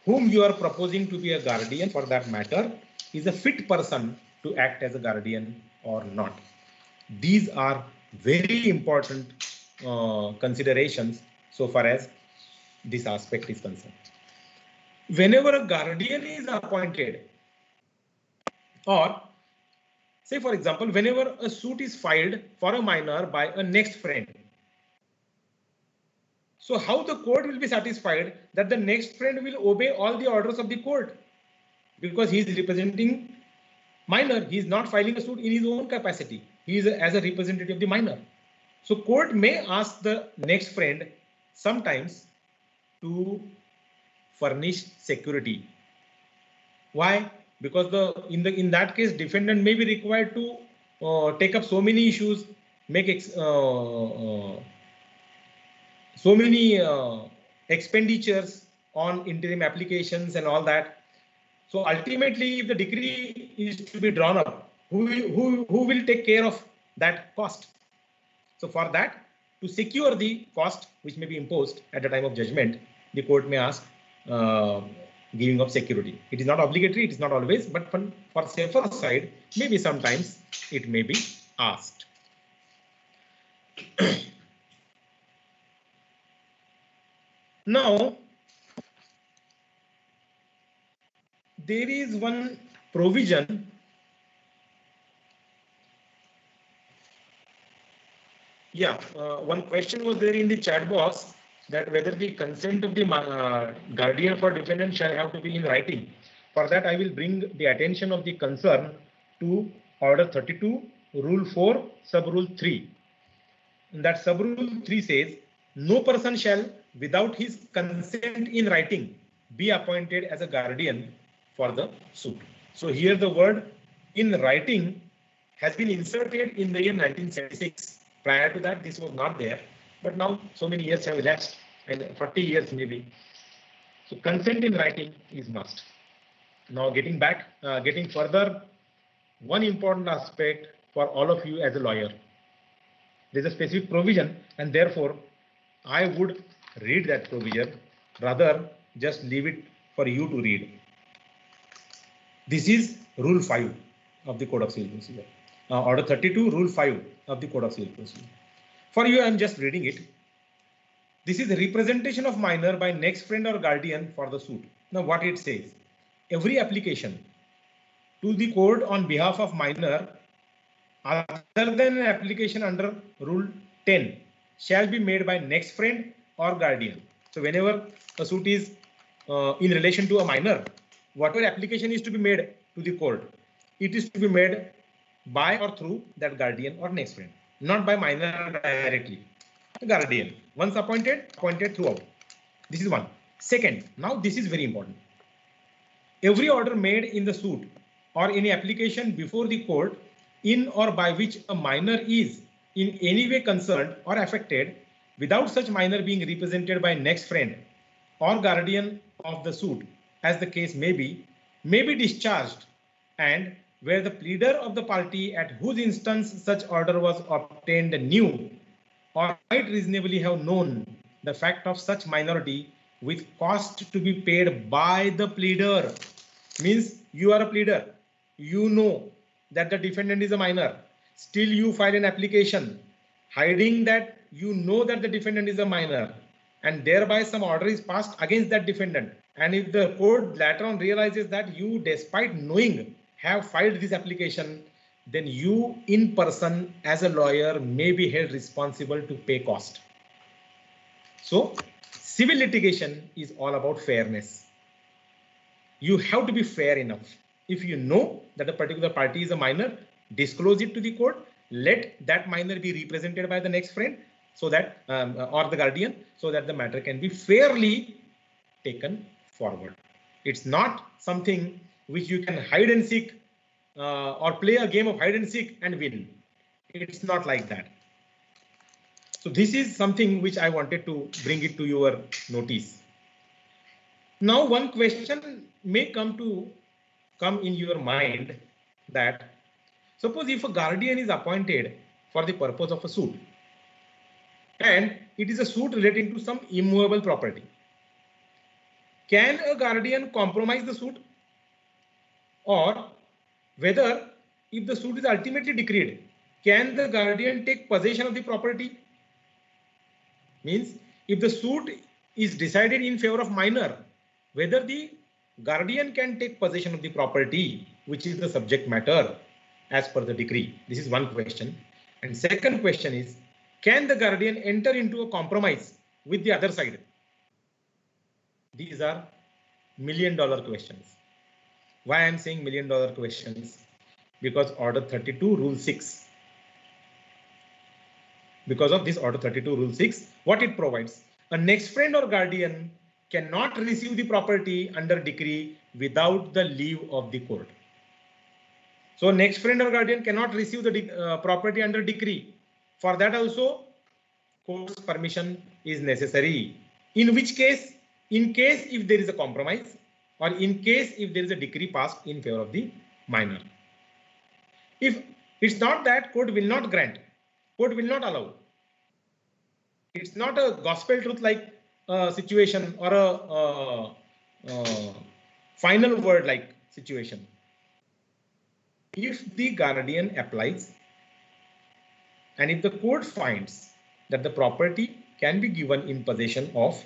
whom you are proposing to be a guardian for that matter is a fit person to act as a guardian or not. These are very important considerations so far as this aspect is concerned. Whenever a guardian is appointed, or say for example, whenever a suit is filed for a minor by a next friend, so how the court will be satisfied that the next friend will obey all the orders of the court? Because he is representing minor, he is not filing a suit in his own capacity. He is as a representative of the minor. So court may ask the next friend sometimes to furnish security. Why? Because in that case, defendant may be required to take up so many issues, make so many expenditures on interim applications and all that. So ultimately, if the decree is to be drawn up, who will take care of that cost? So for that, to secure the cost which may be imposed at the time of judgment, the court may ask giving of security. It is not obligatory, it is not always, but for safer side, maybe sometimes it may be asked. Now, there is one provision one question was there in the chat box that whether the consent of the guardian for defendant shall have to be in writing. For that, I will bring the attention of the concern to Order 32, Rule 4, Sub-Rule 3. And that Sub-Rule 3 says, no person shall, without his consent in writing, be appointed as a guardian for the suit. So here the word in writing has been inserted in the year 1976. Prior to that, this was not there, but now so many years have elapsed, and 40 years maybe. So consent in writing is must. Now getting further, one important aspect for all of you as a lawyer. There's a specific provision, and therefore I would read that provision, rather just leave it for you to read. This is Rule 5 of the Code of Civil Procedure. Order 32, Rule 5 of the Code of Civil Procedure. For you, I am just reading it. This is the representation of minor by next friend or guardian for the suit. Now, what it says, every application to the court on behalf of minor, other than an application under Rule 10, shall be made by next friend or guardian. So, whenever a suit is in relation to a minor, whatever application is to be made to the court, it is to be made by or through that guardian or next friend, not by minor directly. The guardian, once appointed throughout. This is one. Second, now this is very important. Every order made in the suit or any application before the court in or by which a minor is in any way concerned or affected, without such minor being represented by next friend or guardian of the suit, as the case may be discharged, and where the pleader of the party at whose instance such order was obtained knew or might reasonably have known the fact of such minority with cost to be paid by the pleader. Means you are a pleader, you know that the defendant is a minor, still you file an application hiding that you know that the defendant is a minor, and thereby some order is passed against that defendant. And if the court later on realizes that you, despite knowing, have filed this application, then you in person as a lawyer may be held responsible to pay cost. So civil litigation is all about fairness. You have to be fair enough. If you know that a particular party is a minor, disclose it to the court, let that minor be represented by the next friend, so that or the guardian, so that the matter can be fairly taken forward. It's not something which you can hide and seek or play a game of hide and seek and win. It's not like that. So this is something which I wanted to bring it to your notice. Now one question may come in your mind that suppose if a guardian is appointed for the purpose of a suit and it is a suit relating to some immovable property, can a guardian compromise the suit? Or whether if the suit is ultimately decreed, can the guardian take possession of the property? Means if the suit is decided in favor of minor, whether the guardian can take possession of the property, which is the subject matter as per the decree. This is one question. And second question is, can the guardian enter into a compromise with the other side? These are million-dollar questions. Why I am saying million-dollar questions? Because Order 32, Rule 6. Because of this Order 32, Rule 6, what it provides? A next friend or guardian cannot receive the property under decree without the leave of the court. So next friend or guardian cannot receive the property under decree. For that also, court's permission is necessary. In which case, in case if there is a compromise, or in case if there is a decree passed in favor of the minor. If it's not that, court will not grant, court will not allow. It's not a gospel truth like situation or a final word like situation. If the guardian applies and if the court finds that the property can be given in possession of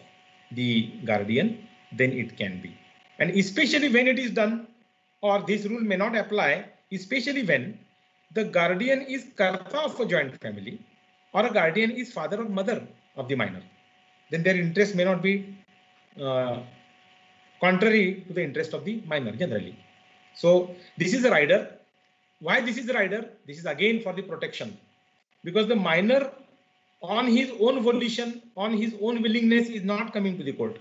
the guardian, then it can be. And especially when it is done, or this rule may not apply, especially when the guardian is karta of a joint family or a guardian is father or mother of the minor, then their interest may not be contrary to the interest of the minor generally. So this is a rider. Why this is a rider? This is again for the protection, because the minor on his own volition, on his own willingness is not coming to the court.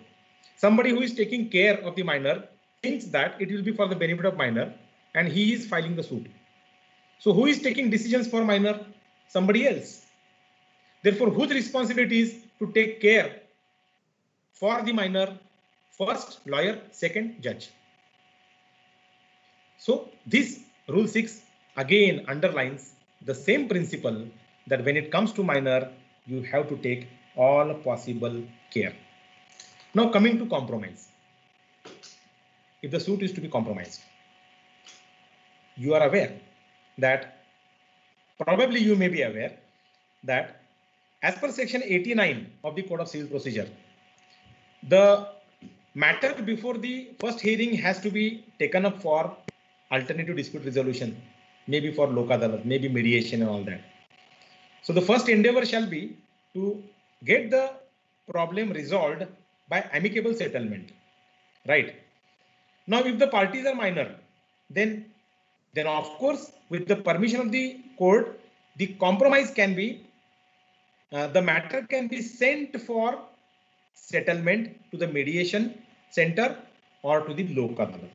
Somebody who is taking care of the minor thinks that it will be for the benefit of minor and he is filing the suit. So who is taking decisions for minor? Somebody else. Therefore, whose responsibility is to take care for the minor? First, lawyer, second, judge. So this Rule 6 again underlines the same principle that when it comes to minor, you have to take all possible care. Now coming to compromise. If the suit is to be compromised, you are aware that, probably you may be aware that as per section 89 of the Code of Civil Procedure, the matter before the first hearing has to be taken up for alternative dispute resolution, maybe for Lok Adalat, maybe mediation and all that. So the first endeavor shall be to get the problem resolved by amicable settlement, right? Now, if the parties are minor, then of course, with the permission of the court, the compromise can be, the matter can be sent for settlement to the mediation center or to the Lok Adalat,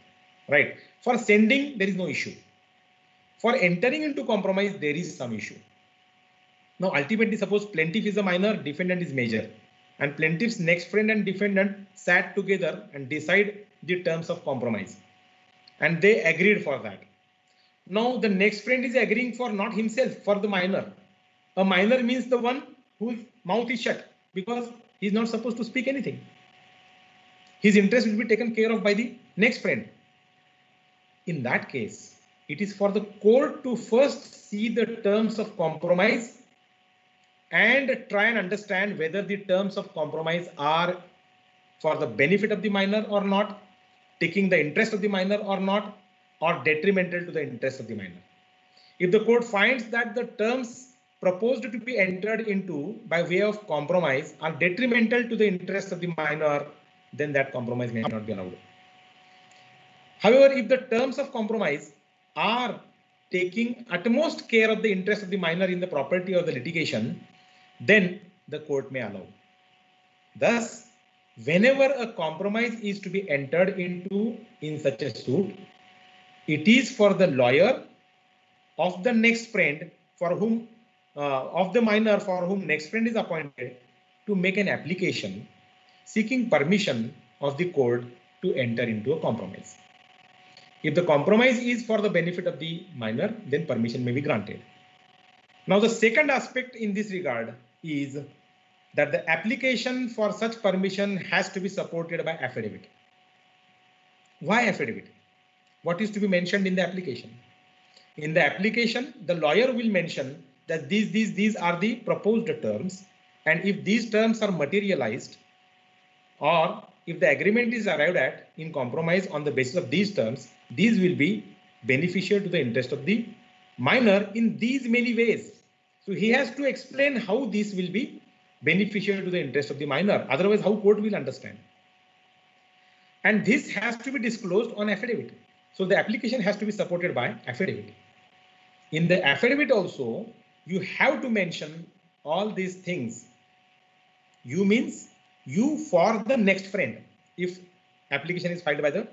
right? For sending, there is no issue. For entering into compromise, there is some issue. Now, ultimately, suppose plaintiff is a minor, defendant is major, and plaintiff's next friend and defendant sat together and decide the terms of compromise, and they agreed for that. Now, the next friend is agreeing for not himself, for the minor. A minor means the one whose mouth is shut because he is not supposed to speak anything. His interest will be taken care of by the next friend. In that case, it is for the court to first see the terms of compromise and try and understand whether the terms of compromise are for the benefit of the minor or not, taking the interest of the minor or not, or detrimental to the interest of the minor. If the court finds that the terms proposed to be entered into by way of compromise are detrimental to the interest of the minor, then that compromise may not be allowed. However, if the terms of compromise are taking utmost care of the interest of the minor in the property or the litigation, then the court may allow. Thus, whenever a compromise is to be entered into in such a suit, it is for the lawyer of the next friend for whom of the minor for whom next friend is appointed to make an application seeking permission of the court to enter into a compromise. If the compromise is for the benefit of the minor, then permission may be granted. Now, the second aspect in this regard is that the application for such permission has to be supported by affidavit. Why affidavit? What is to be mentioned in the application? In the application, the lawyer will mention that these are the proposed terms, and if these terms are materialized, or if the agreement is arrived at in compromise on the basis of these terms, these will be beneficial to the interest of the minor in these many ways. So he has to explain how this will be beneficial to the interest of the minor. Otherwise, how court will understand? And this has to be disclosed on affidavit. So the application has to be supported by affidavit. In the affidavit also, you have to mention all these things. You means you for the next friend. If application is filed by the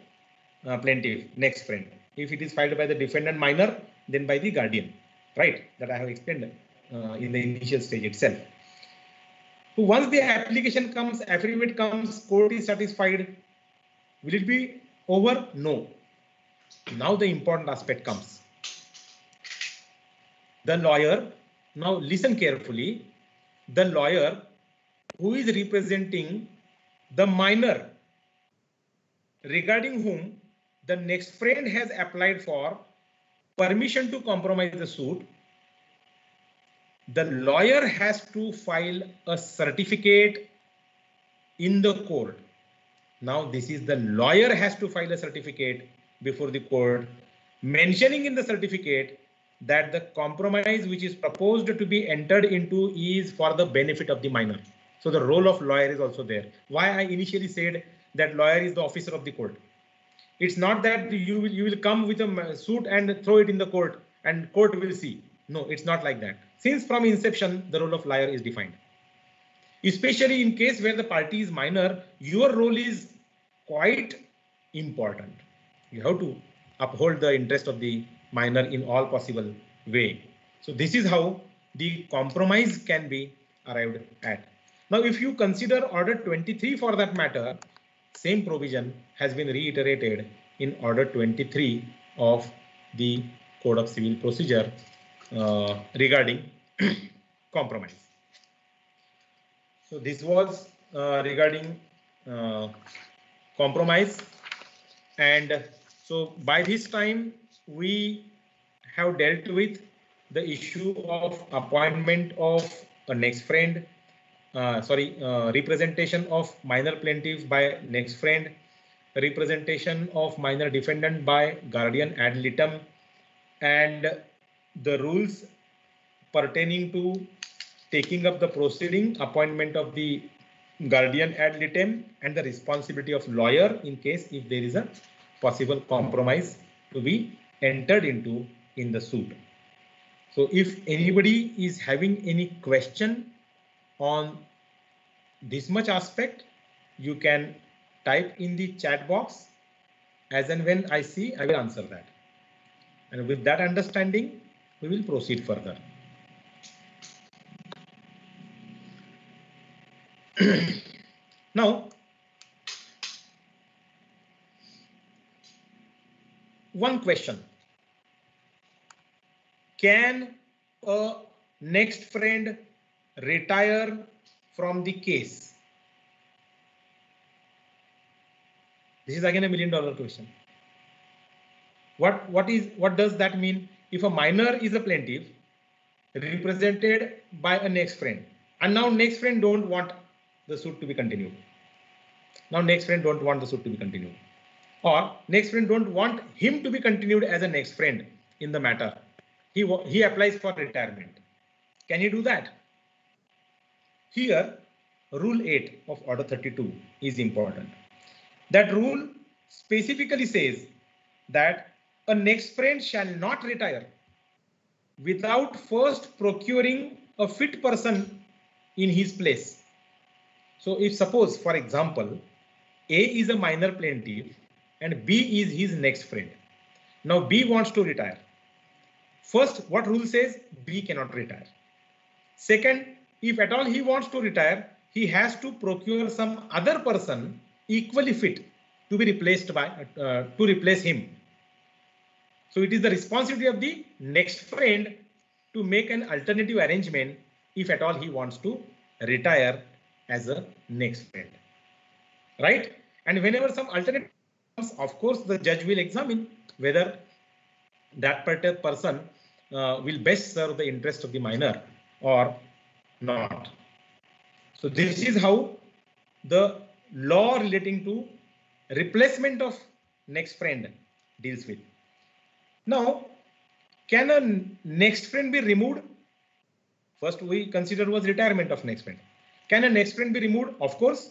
plaintiff, next friend. If it is filed by the defendant minor, then by the guardian, right? That I have explained in the initial stage itself. So once the application comes, affidavit comes, court is satisfied, will it be over? No. Now the important aspect comes. The lawyer, now listen carefully, the lawyer who is representing the minor regarding whom the next friend has applied for permission to compromise the suit, the lawyer has to file a certificate in the court. Now this is the lawyer has to file a certificate before the court, mentioning in the certificate that the compromise which is proposed to be entered into is for the benefit of the minor. So the role of lawyer is also there. Why I initially said that lawyer is the officer of the court. It's not that you will come with a suit and throw it in the court and court will see. No, it's not like that. Since from inception, the role of lawyer is defined. Especially in case where the party is minor, your role is quite important. You have to uphold the interest of the minor in all possible way. So this is how the compromise can be arrived at. Now, if you consider order 23 for that matter, same provision has been reiterated in order 23 of the Code of Civil Procedure regarding compromise. So this was regarding compromise, and so by this time we have dealt with the issue of appointment of a next friend, representation of minor plaintiff by next friend, representation of minor defendant by guardian ad litem, and the rules pertaining to taking up the proceeding, appointment of the guardian ad litem, and the responsibility of lawyer in case if there is a possible compromise to be entered into in the suit. So if anybody is having any question on this much aspect, you can type in the chat box. As and when I see, I will answer that. And with that understanding, we will proceed further. Now, one question. Can a next friend retire from the case? This is again a $1 million question. What does that mean? If a minor is a plaintiff represented by a next friend, and now next friend don't want the suit to be continued. Now next friend don't want the suit to be continued, or next friend don't want him to be continued as a next friend in the matter. He applies for retirement. Can he do that? Here, Rule 8 of Order 32 is important. That rule specifically says that a next friend shall not retire without first procuring a fit person in his place. So if suppose, for example, A is a minor plaintiff and B is his next friend. Now B wants to retire. First, what rule says? B cannot retire. Second, if at all he wants to retire, he has to procure some other person equally fit to be replaced by to replace him. So it is the responsibility of the next friend to make an alternative arrangement if at all he wants to retire as a next friend, right? And whenever some alternative comes, of course, the judge will examine whether that particular person will best serve the interest of the minor or not. So this is how the law relating to replacement of next friend deals with. Now, can a next friend be removed? First, we consider was retirement of next friend. Can a next friend be removed? Of course.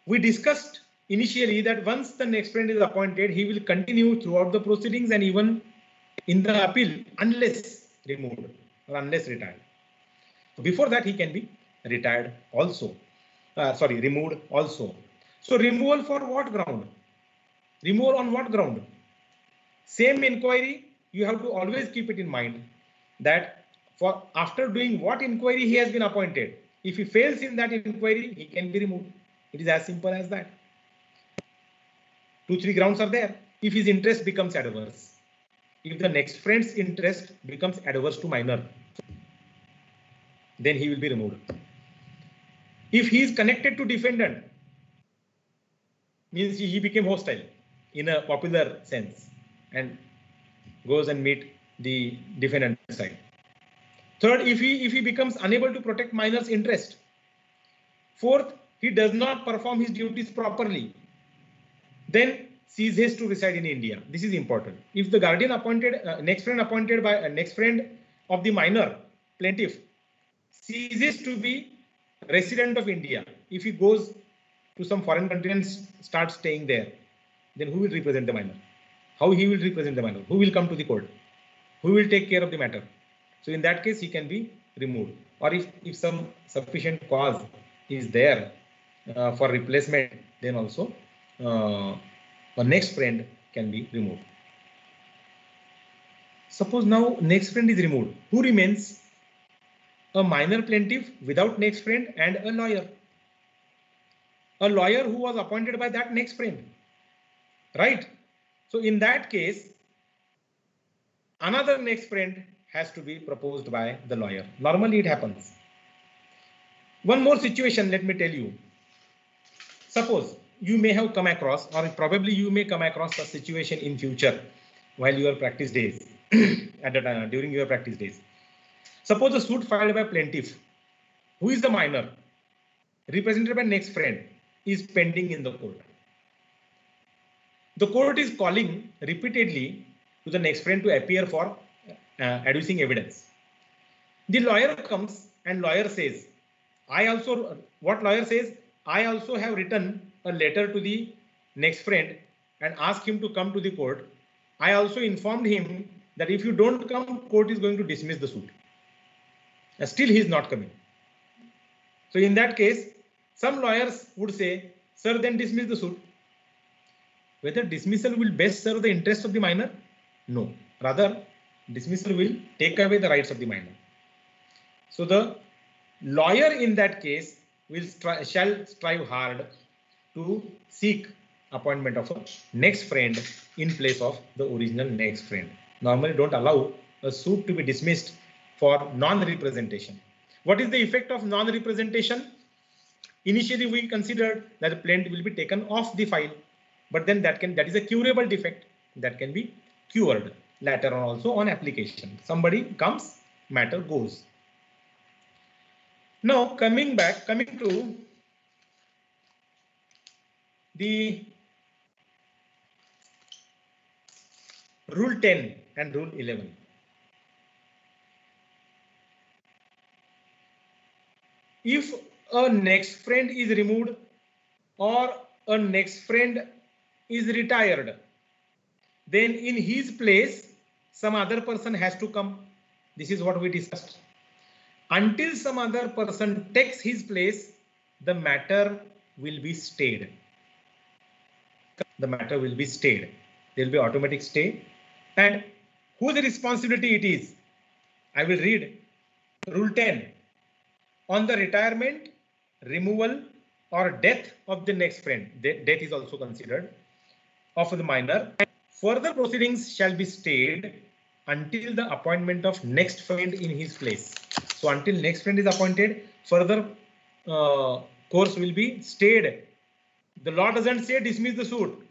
We discussed initially that once the next friend is appointed, he will continue throughout the proceedings and even in the appeal unless removed or unless retired. Before that, he can be retired also. Removed also. So removal for what ground? Removal on what ground? Same inquiry, you have to always keep it in mind that for after doing what inquiry he has been appointed. If he fails in that inquiry, he can be removed. It is as simple as that. 2-3 grounds are there. If his interest becomes adverse, if the next friend's interest becomes adverse to minor, then he will be removed. If he is connected to defendant, means he became hostile in a popular sense and goes and meet the defendant side. Third, if he becomes unable to protect minor's interest. Fourth, he does not perform his duties properly. Then ceases to reside in India. This is important. If the guardian appointed, next friend appointed by a next friend of the minor plaintiff ceases to be resident of India, if he goes to some foreign country and starts staying there, then who will represent the minor? How he will represent the minor? Who will come to the court? Who will take care of the matter? So in that case, he can be removed. Or if some sufficient cause is there for replacement, then also a next friend can be removed. Suppose now next friend is removed. Who remains? A minor plaintiff without next friend and a lawyer. A lawyer who was appointed by that next friend, right? So in that case, another next friend has to be proposed by the lawyer. Normally it happens. One more situation, let me tell you. Suppose you may have come across, or probably you may come across a situation in future while your practice days, at the time, during your practice days. Suppose a suit filed by plaintiff, who is the minor, represented by next friend, is pending in the court. The court is calling repeatedly to the next friend to appear for adducing evidence. The lawyer comes and lawyer says, what lawyer says? I also have written a letter to the next friend and asked him to come to the court. I also informed him that if you don't come, court is going to dismiss the suit. And still he is not coming. So in that case, some lawyers would say, sir, then dismiss the suit. Whether dismissal will best serve the interest of the minor? No. Rather, dismissal will take away the rights of the minor. So the lawyer in that case shall strive hard to seek appointment of a next friend in place of the original next friend. Normally don't allow a suit to be dismissed for non-representation. What is the effect of non-representation? Initially, we considered that the plaintiff will be taken off the file, but then that is a curable defect that can be cured later on also on application. Somebody comes, matter goes. Now coming to the Rule 10 and Rule 11. If a next friend is removed or a next friend is retired, then in his place some other person has to come. This is what we discussed. Until some other person takes his place, the matter will be stayed. The matter will be stayed. There will be automatic stay. And whose responsibility it is? I will read Rule 10. On the retirement, removal, or death of the next friend, death is also considered, of the minor, further proceedings shall be stayed until the appointment of next friend in his place. So until next friend is appointed, further course will be stayed. The law doesn't say dismiss the suit.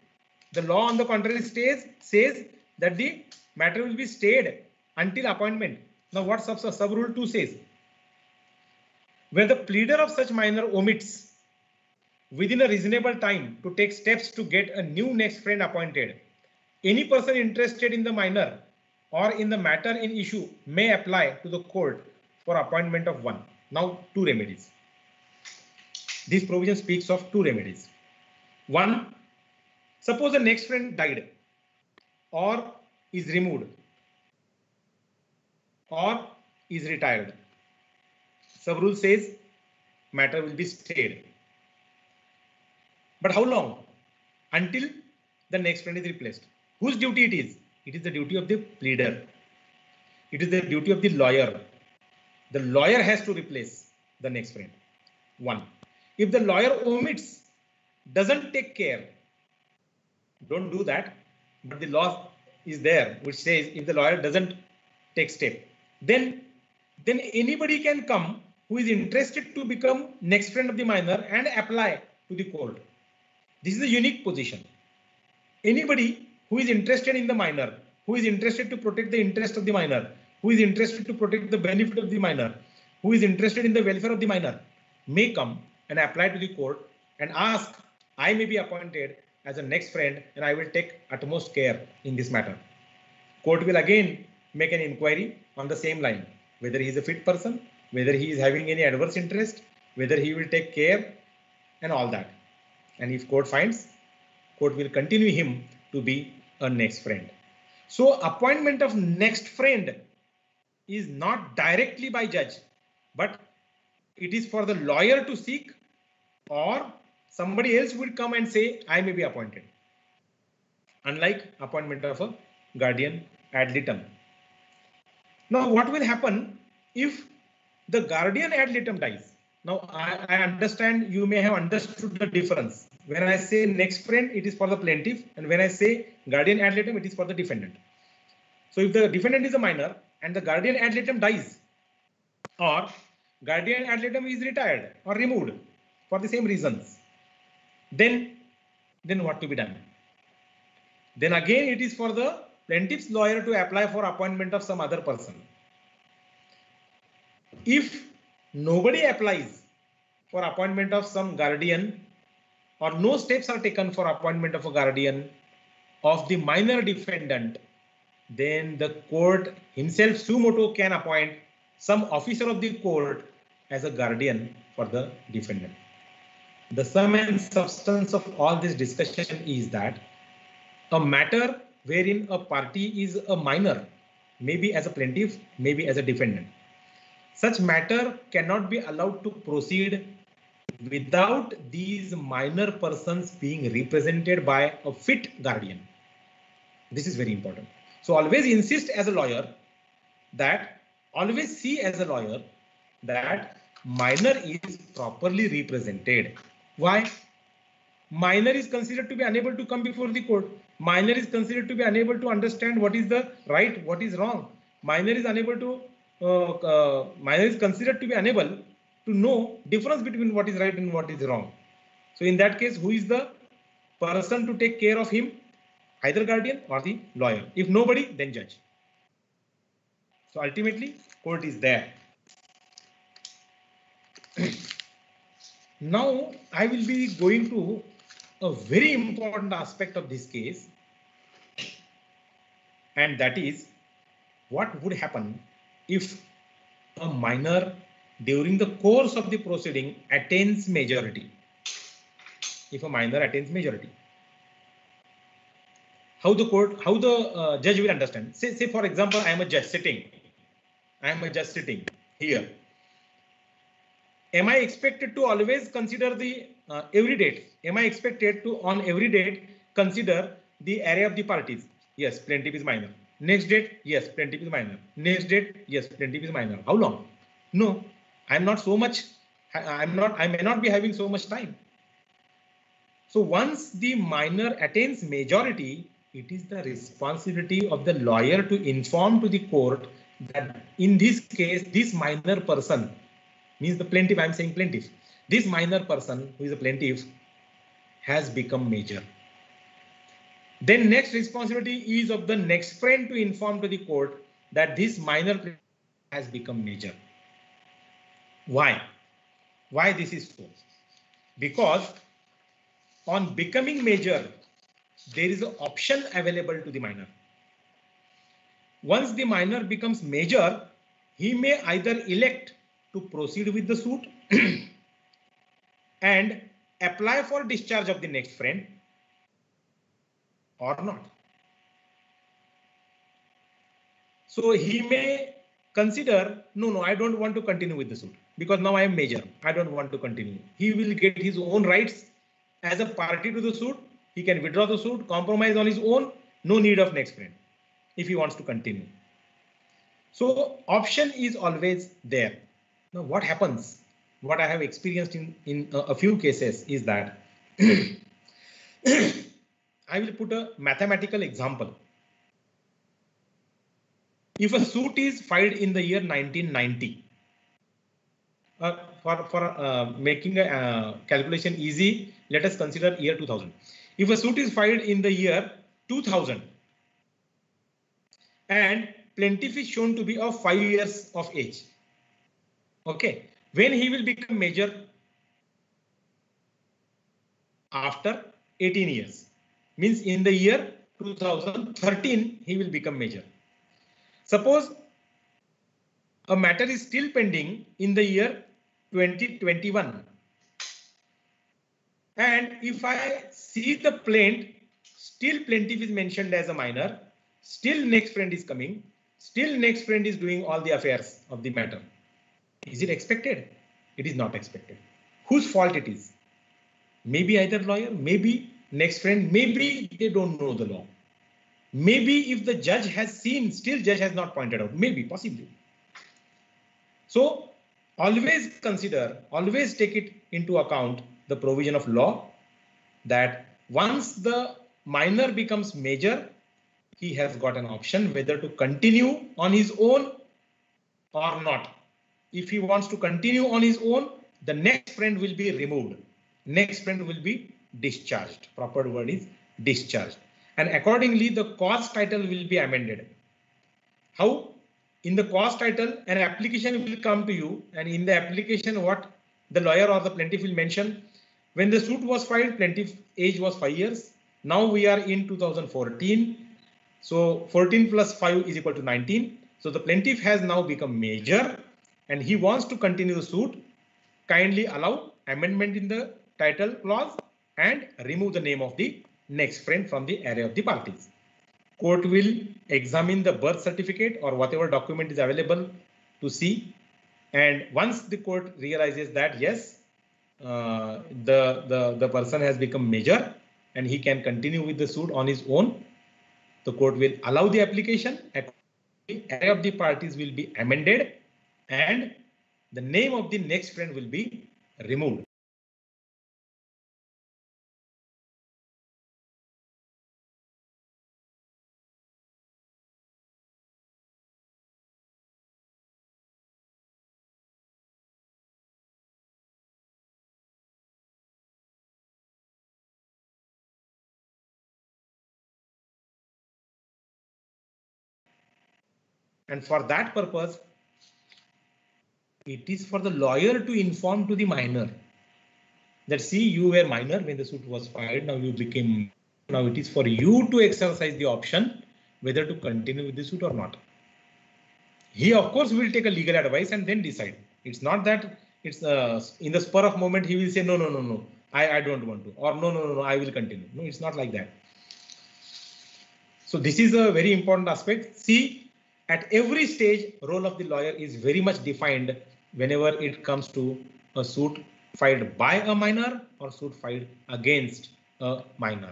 The law on the contrary says that the matter will be stayed until appointment. Now what sub rule 2 says? Where the pleader of such minor omits within a reasonable time to take steps to get a new next friend appointed, any person interested in the minor or in the matter in issue may apply to the court for appointment of one. Now, two remedies. This provision speaks of two remedies. One, suppose the next friend died or is removed or is retired. Sub-rule says matter will be stayed. But how long? Until the next friend is replaced. Whose duty it is? It is the duty of the pleader. It is the duty of the lawyer. The lawyer has to replace the next friend. One. If the lawyer omits, doesn't take care, don't do that. But the law is there which says if the lawyer doesn't take step, then anybody can come who is interested to become next friend of the minor and apply to the court. This is a unique position. Anybody who is interested in the minor, who is interested to protect the interest of the minor, who is interested to protect the benefit of the minor, who is interested in the welfare of the minor, may come and apply to the court and ask, I may be appointed as a next friend and I will take utmost care in this matter. Court will again make an inquiry on the same line, whether he is a fit person, whether he is having any adverse interest, whether he will take care and all that. And if court finds, court will continue him to be a next friend. So appointment of next friend is not directly by judge, but it is for the lawyer to seek, or somebody else will come and say, I may be appointed. Unlike appointment of a guardian ad litem. Now what will happen if the guardian ad litem dies? Now I understand you may have understood the difference. When I say next friend, it is for the plaintiff, and when I say guardian ad litem, it is for the defendant. So if the defendant is a minor and the guardian ad litem dies, or guardian ad litem is retired or removed for the same reasons, then what to be done? Then again it is for the plaintiff's lawyer to apply for appointment of some other person. If nobody applies for appointment of some guardian, or no steps are taken for appointment of a guardian of the minor defendant, then the court himself suo motu can appoint some officer of the court as a guardian for the defendant. The sum and substance of all this discussion is that a matter wherein a party is a minor, maybe as a plaintiff, maybe as a defendant, such matter cannot be allowed to proceed without these minor persons being represented by a fit guardian. This is very important. So always insist as a lawyer that, always see as a lawyer that minor is properly represented. Why? Minor is considered to be unable to come before the court. Minor is considered to be unable to understand what is the right, what is wrong. Minor is unable to, minor is considered to be unable to know difference between what is right and what is wrong. So in that case, who is the person to take care of him? Either guardian or the lawyer. If nobody, then judge. So ultimately, court is there. Now I will be going to a very important aspect of this case, and that is what would happen if a minor during the course of the proceeding attains majority. If a minor attains majority, how the judge will understand. Say for example, I am a judge sitting here. Am I expected to always consider the every date? Am I expected to on every date consider the array of the parties? Yes, plaintiff is minor. Next date, yes, plaintiff is minor. Next date, yes, plaintiff is minor. How long? No, I'm not so much. I may not be having so much time. So once the minor attains majority, it is the responsibility of the lawyer to inform to the court that in this case, this minor person, means the plaintiff, I'm saying plaintiff, this minor person who is a plaintiff has become major. Then next responsibility is of the next friend to inform to the court that this minor has become major. Why? Why this is so? Because on becoming major, there is an option available to the minor. Once the minor becomes major, he may either elect to proceed with the suit and apply for discharge of the next friend or not. So he may consider, no, I don't want to continue with the suit because now I am major. I don't want to continue. He will get his own rights as a party to the suit. He can withdraw the suit, compromise on his own, no need of next friend if he wants to continue. So option is always there. Now what happens? What I have experienced in a few cases is that I will put a mathematical example. If a suit is filed in the year 1990, for making a calculation easy, let us consider year 2000. If a suit is filed in the year 2000 and plaintiff is shown to be of 5 years of age, okay, when he will become major? After 18 years, means in the year 2013 he will become major. Suppose a matter is still pending in the year 2021, and if I see the plaint, still plaintiff is mentioned as a minor, still next friend is coming, still next friend is doing all the affairs of the matter. Is it expected? It is not expected. Whose fault it is? Maybe either lawyer, maybe next friend, maybe they don't know the law. Maybe if the judge has seen, still judge has not pointed out, maybe, possibly. So always consider, always take it into account the provision of law that once the minor becomes major, he has got an option whether to continue on his own or not. If he wants to continue on his own, the next friend will be removed. Next friend will be discharged. Proper word is discharged. And accordingly, the cause title will be amended. How? In the cause title, an application will come to you, and in the application, what the lawyer or the plaintiff will mention, when the suit was filed, plaintiff age was 5 years. Now we are in 2014. So 14 plus 5 is equal to 19. So the plaintiff has now become major and he wants to continue the suit. Kindly allow amendment in the title clause and remove the name of the next friend from the array of the parties. Court will examine the birth certificate or whatever document is available to see. And once the court realizes that yes, the person has become major and he can continue with the suit on his own, the court will allow the application. The array of the parties will be amended and the name of the next friend will be removed. And for that purpose, it is for the lawyer to inform to the minor that see, you were minor when the suit was filed, now you became, now it is for you to exercise the option whether to continue with the suit or not. He of course will take a legal advice and then decide. It's not that it's in the spur of moment he will say no, I don't want to, or no, I will continue. No, it's not like that. So this is a very important aspect. See, at every stage, role of the lawyer is very much defined whenever it comes to a suit filed by a minor or suit filed against a minor.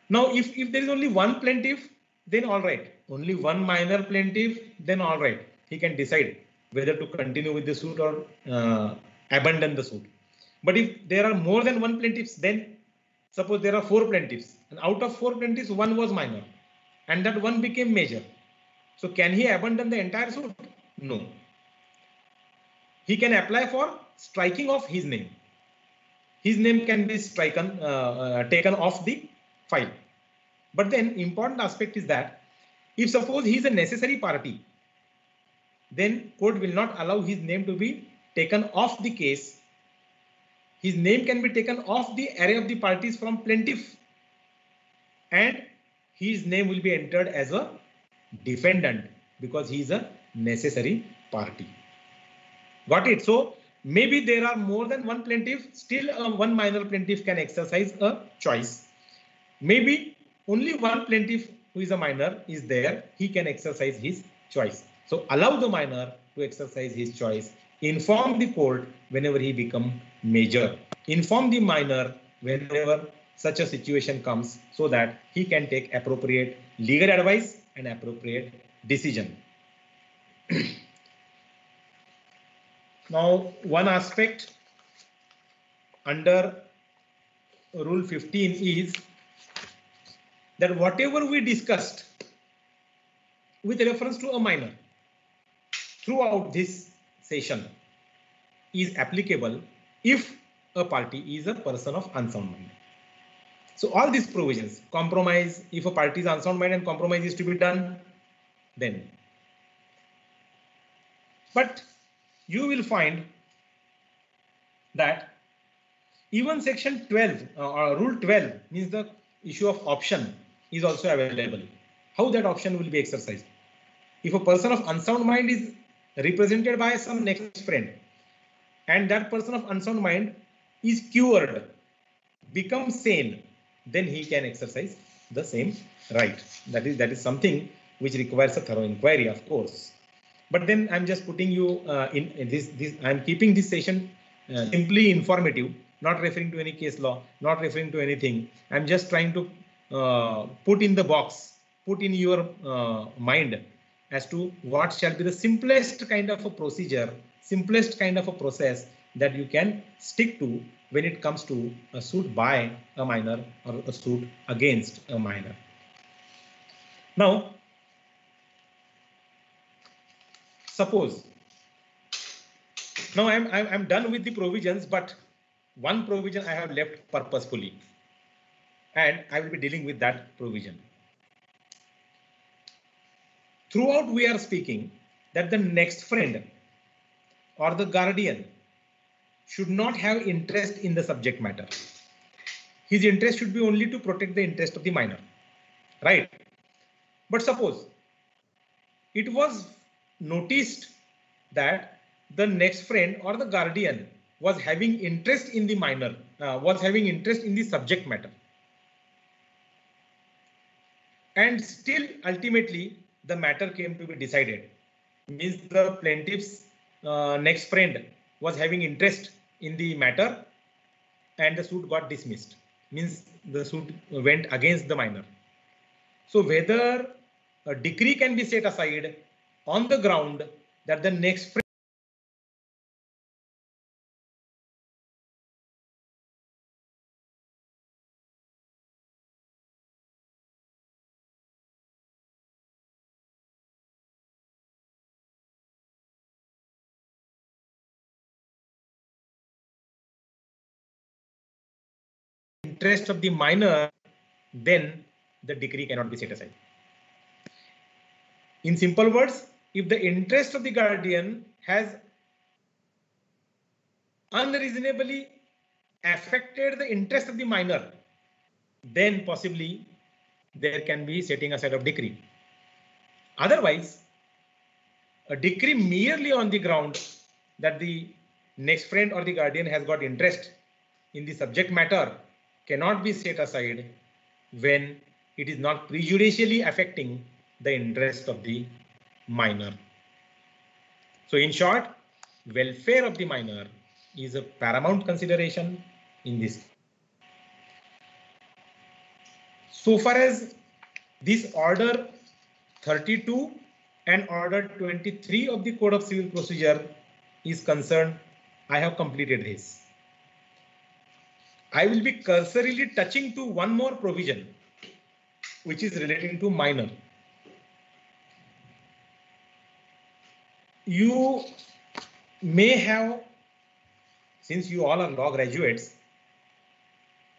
Now, if there is only one plaintiff, then all right. Only one minor plaintiff, then all right. He can decide whether to continue with the suit or abandon the suit. But if there are more than one plaintiffs, then suppose there are 4 plaintiffs, and out of 4 plaintiffs, one was minor, and that one became major. So can he abandon the entire suit? No. He can apply for striking of his name. His name can be taken off the file. But then important aspect is that if suppose he is a necessary party, then court will not allow his name to be taken off the case. His name can be taken off the array of the parties from plaintiff, and his name will be entered as a defendant because he is a necessary party. Got it? So maybe there are more than one plaintiff, still one minor plaintiff can exercise a choice. Maybe only one plaintiff who is a minor is there, he can exercise his choice. So allow the minor to exercise his choice. Inform the court whenever he becomes major. Inform the minor whenever such a situation comes so that he can take appropriate legal advice and appropriate decision. Now, one aspect under Rule 15 is that whatever we discussed with reference to a minor throughout this session is applicable if a party is a person of unsound mind. So all these provisions, compromise, if a party is unsound mind and compromise is to be done, then. But you will find that even section 12 or rule 12 means the issue of option is also available. How that option will be exercised? If a person of unsound mind is represented by some next friend and that person of unsound mind is cured, becomes sane, then he can exercise the same right. That is something which requires a thorough inquiry, of course. But then I'm just putting you in this. I'm keeping this session simply informative, not referring to any case law, not referring to anything. I'm just trying to put in the box, put in your mind as to what shall be the simplest kind of a procedure, simplest kind of a process that you can stick to when it comes to a suit by a minor or a suit against a minor. Now, suppose now I'm done with the provisions, but one provision I have left purposefully, and I will be dealing with that provision. Throughout we are speaking that the next friend or the guardian should not have interest in the subject matter. His interest should be only to protect the interest of the minor, right? But suppose it was noticed that the next friend or the guardian was having interest in the minor, was having interest in the subject matter, and still ultimately the matter came to be decided. Means the plaintiff's next friend was having interest in the matter and the suit got dismissed. Means the suit went against the minor. So whether a decree can be set aside on the ground that the next friend interest of the minor, then the decree cannot be set aside. In simple words, if the interest of the guardian has unreasonably affected the interest of the minor, then possibly there can be setting aside of decree. Otherwise, a decree merely on the ground that the next friend or the guardian has got interest in the subject matter cannot be set aside when it is not prejudicially affecting the interest of the minor. So in short, welfare of the minor is a paramount consideration in this. So far as this order 32 and order 23 of the Code of Civil Procedure is concerned, I have completed this. I will be cursorily touching to one more provision, which is relating to minor. You may have, since you all are law graduates,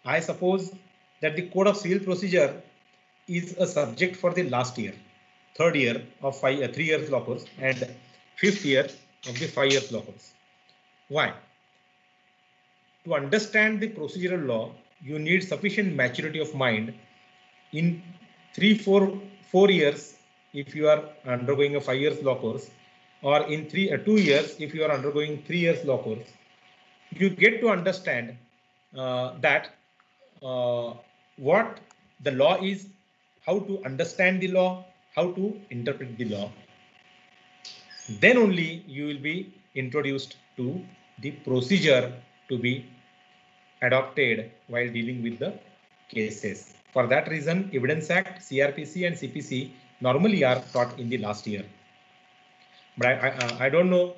I suppose that the Code of Civil Procedure is a subject for the last year, third year of 3 years law course and fifth year of the 5 years law course. Why? To understand the procedural law, you need sufficient maturity of mind in 4 years if you are undergoing a 5 years law course, or in 2 years if you are undergoing 3 years law course. You get to understand that what the law is, how to understand the law, how to interpret the law. Then only you will be introduced to the procedure to be adopted while dealing with the cases. For that reason, Evidence Act, CRPC and CPC normally are taught in the last year. But I don't know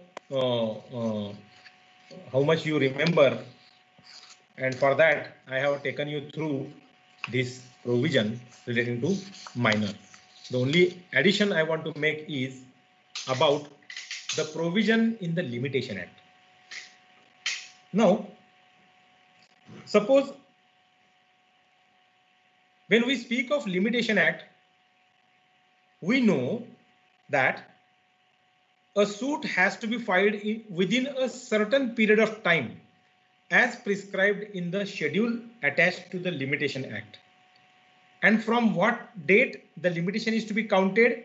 how much you remember, and for that I have taken you through this provision relating to minor. The only addition I want to make is about the provision in the Limitation Act. Now, suppose when we speak of Limitation Act, we know that a suit has to be filed within a certain period of time as prescribed in the schedule attached to the Limitation Act. And from what date the limitation is to be counted?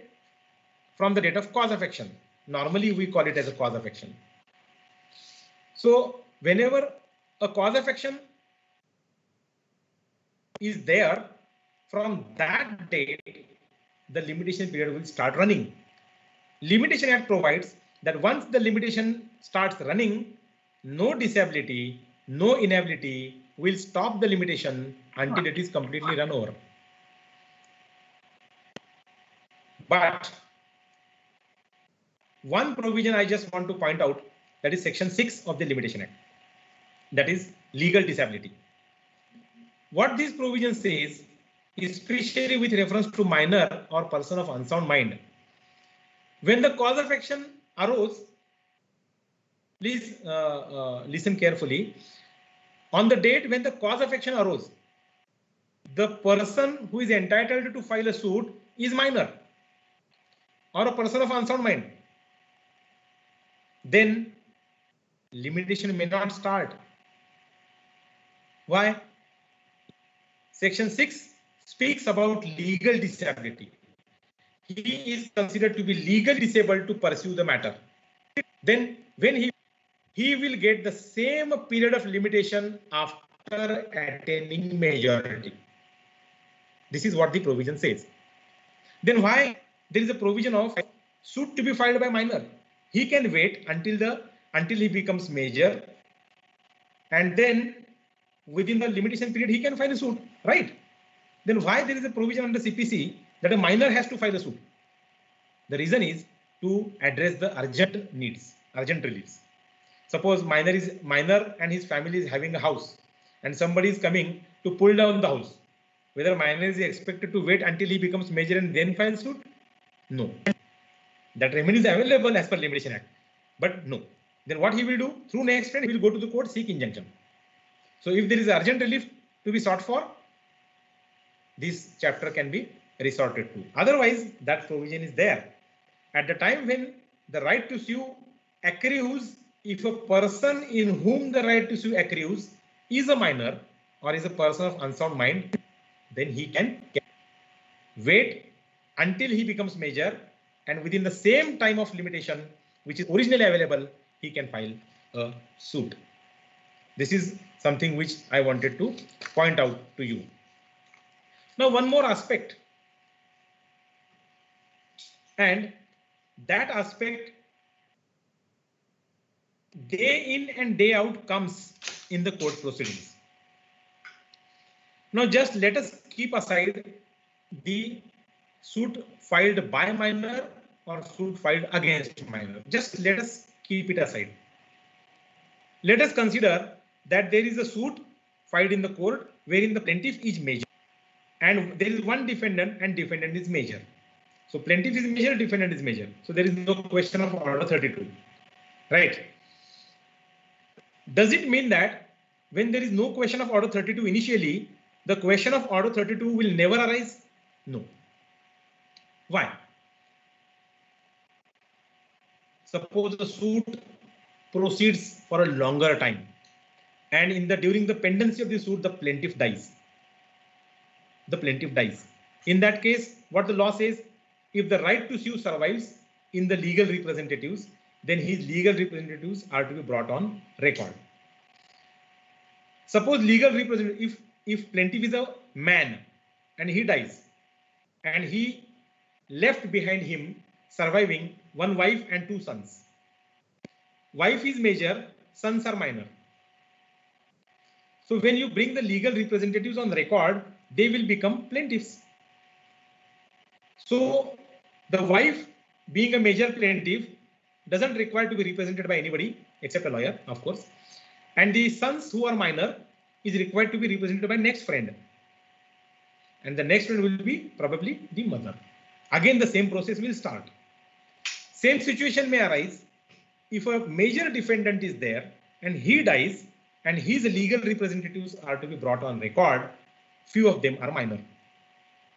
From the date of cause of action. Normally we call it as a cause of action. So whenever a cause of action is there, from that date the limitation period will start running. Limitation Act provides that once the limitation starts running, no disability, no inability will stop the limitation until it is completely run over. But one provision I just want to point out, that is section 6 of the Limitation Act, that is legal disability. What this provision says, especially with reference to minor or person of unsound mind, when the cause of action arose, please listen carefully. On the date when the cause of action arose, the person who is entitled to file a suit is minor or a person of unsound mind. Then limitation may not start. Why? Section 6 speaks about legal disability. He is considered to be legally disabled to pursue the matter. Then when he will get the same period of limitation after attaining majority. This is what the provision says. Then why there is a provision of suit to be filed by minor? He can wait until he becomes major, and then within the limitation period he can file a suit, right? Then why there is a provision under CPC that a minor has to file a suit? The reason is to address the urgent needs, urgent reliefs. Suppose minor and his family is having a house, and somebody is coming to pull down the house. Whether minor is expected to wait until he becomes major and then file suit? No. That remedy is available as per Limitation Act, but no. Then what he will do? Through next friend, he will go to the court, seek injunction. So if there is urgent relief to be sought for, this chapter can be resorted to. Otherwise, that provision is there. At the time when the right to sue accrues, if a person in whom the right to sue accrues is a minor or is a person of unsound mind, then he can wait until he becomes major, and within the same time of limitation which is originally available, he can file a suit. This is something which I wanted to point out to you. Now, one more aspect, and that aspect day in and day out comes in the court proceedings. Now just let us keep aside the suit filed by minor or suit filed against minor. Just let us keep it aside. Let us consider that there is a suit filed in the court wherein the plaintiff is major and there is one defendant and defendant is major. So plaintiff is major, defendant is major. So there is no question of order 32, right? Does it mean that when there is no question of order 32 initially, the question of order 32 will never arise? No. Why? Suppose the suit proceeds for a longer time and during the pendency of the suit, the plaintiff dies. The plaintiff dies. In that case, what the law says, if the right to sue survives in the legal representatives, then his legal representatives are to be brought on record. Suppose legal representative, if plaintiff is a man and he dies and he left behind him surviving one wife and two sons. Wife is major, sons are minor. So when you bring the legal representatives on record, they will become plaintiffs. So the wife, being a major plaintiff, doesn't require to be represented by anybody except a lawyer, of course. And the sons who are minor is required to be represented by next friend. And the next friend will be probably the mother. Again, the same process will start. Same situation may arise if a major defendant is there and he dies and his legal representatives are to be brought on record. Few of them are minor.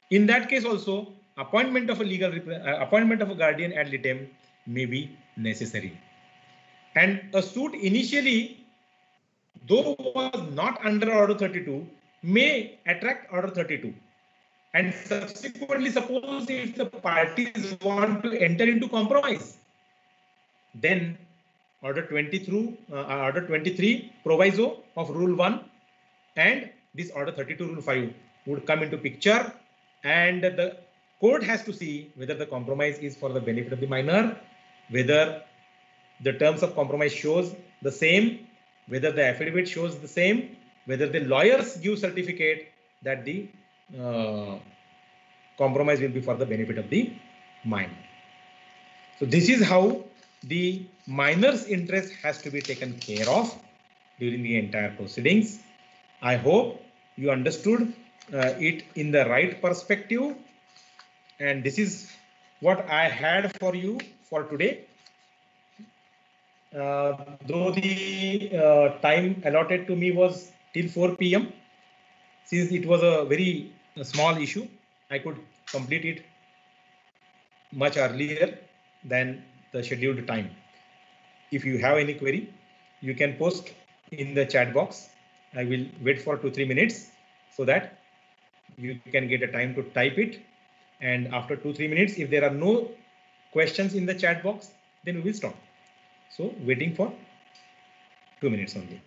In that case also, appointment of a guardian ad litem may be necessary. And a suit initially, though was not under order 32, may attract order 32. And subsequently, suppose if the parties want to enter into compromise, then order 23 proviso of rule 1 and this order 32 rule 5 would come into picture, and the court has to see whether the compromise is for the benefit of the minor, whether the terms of compromise shows the same, whether the affidavit shows the same, whether the lawyers give certificate that the compromise will be for the benefit of the minor. So this is how the minor's interest has to be taken care of during the entire proceedings. I hope you understood it in the right perspective, and this is what I had for you for today. Though the time allotted to me was till 4 p.m. Since it was a very small issue, I could complete it much earlier than the scheduled time. If you have any query, you can post in the chat box. I will wait for 2-3 minutes so that you can get a time to type it. And after 2-3 minutes, if there are no questions in the chat box, then we will stop. So waiting for 2 minutes only.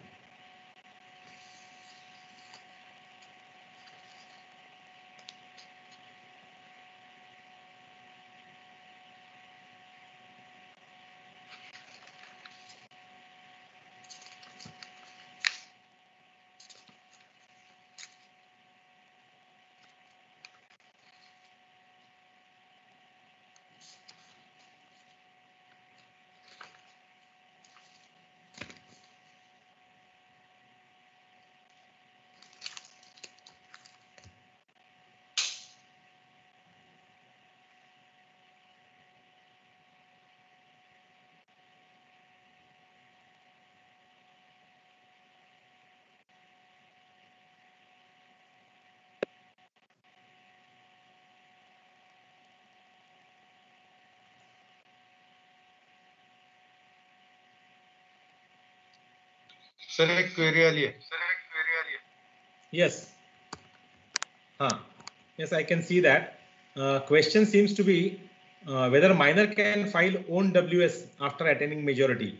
Sir एक query आ रही है. Yes. Yes, I can see that. Question seems to be whether minor can file own WS after attaining majority.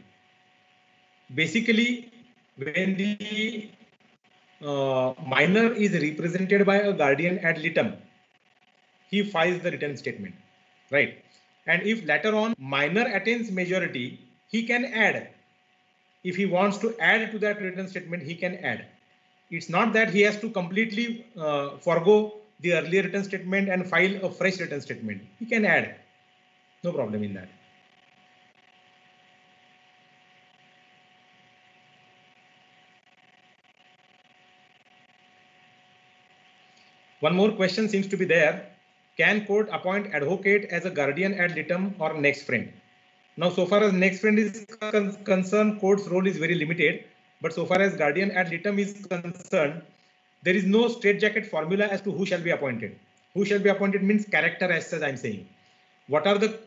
Basically, when the minor is represented by a guardian ad litem, he files the written statement, right? And if later on minor attains majority, he can add if he wants to add to that return statement, he can add. It's not that he has to completely forego the earlier return statement and file a fresh return statement. He can add. No problem in that. One more question seems to be there. Can court appoint advocate as a guardian ad litem or next friend? Now, so far as next friend is concerned, court's role is very limited. But so far as guardian ad litem is concerned, there is no straitjacket formula as to who shall be appointed. Who shall be appointed means character as such, I'm saying. What are the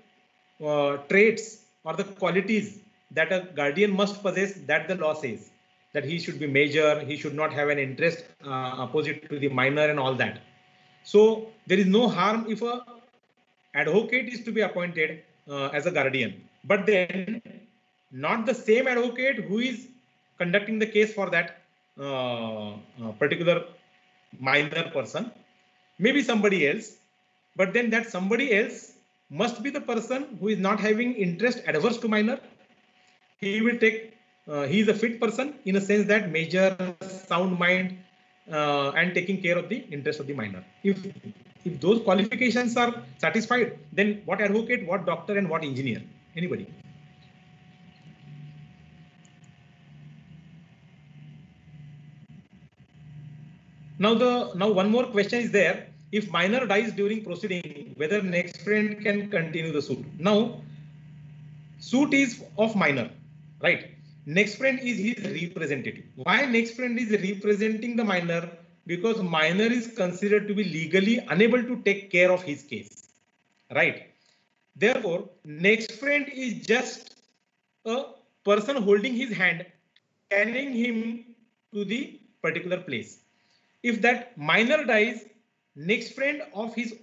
traits or the qualities that a guardian must possess that the law says? That he should be major, he should not have an interest opposite to the minor and all that. So there is no harm if a advocate is to be appointed as a guardian. But then not the same advocate who is conducting the case for that particular minor person, maybe somebody else, but then that somebody else must be the person who is not having interest adverse to minor. He will take, he is a fit person in a sense that major, sound mind, and taking care of the interest of the minor. If those qualifications are satisfied, then what advocate, what doctor, and what engineer? Anybody? Now one more question is there. If minor dies during proceeding, whether next friend can continue the suit? Now, suit is of minor, right? Next friend is his representative. Why next friend is representing the minor? Because minor is considered to be legally unable to take care of his case, right? Therefore, next friend is just a person holding his hand, carrying him to the particular place. If that minor dies, next friend of his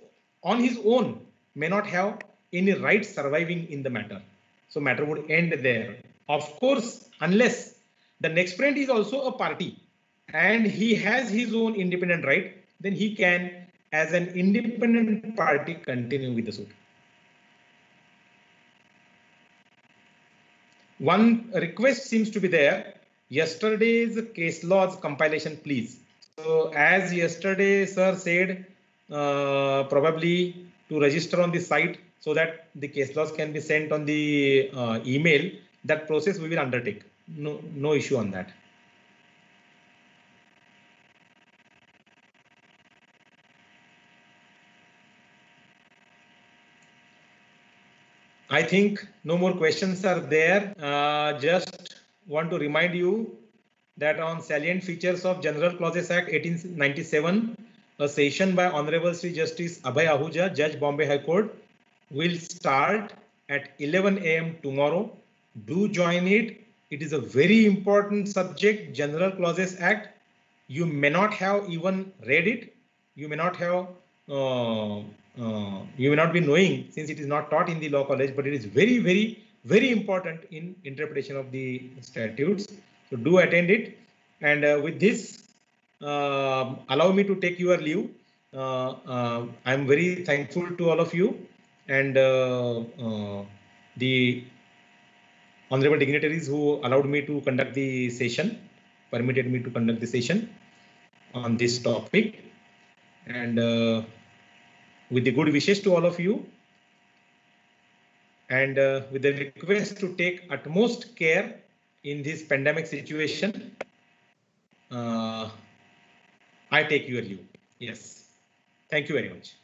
on his own may not have any right surviving in the matter. So matter would end there. Of course, unless the next friend is also a party and he has his own independent right, then he can, as an independent party, continue with the suit. One request seems to be there. Yesterday's case laws compilation, please. So as yesterday sir said, probably to register on the site so that the case laws can be sent on the email. That process we will undertake. No issue on that. I think no more questions are there. Just want to remind you that on salient features of General Clauses Act 1897, a session by Honorable Sri Justice Abhay Ahuja, Judge, Bombay High Court, will start at 11 a.m. tomorrow. Do join it. It is a very important subject, General Clauses Act. You may not have even read it. You may not have, you may not be knowing since it is not taught in the law college, but it is very, very, very important in interpretation of the statutes. So do attend it. And with this, allow me to take your leave. I'm very thankful to all of you and the honorable dignitaries who allowed me to conduct the session, permitted me to conduct the session on this topic. And with the good wishes to all of you, and with the request to take utmost care in this pandemic situation, I take your leave. Yes. Thank you very much.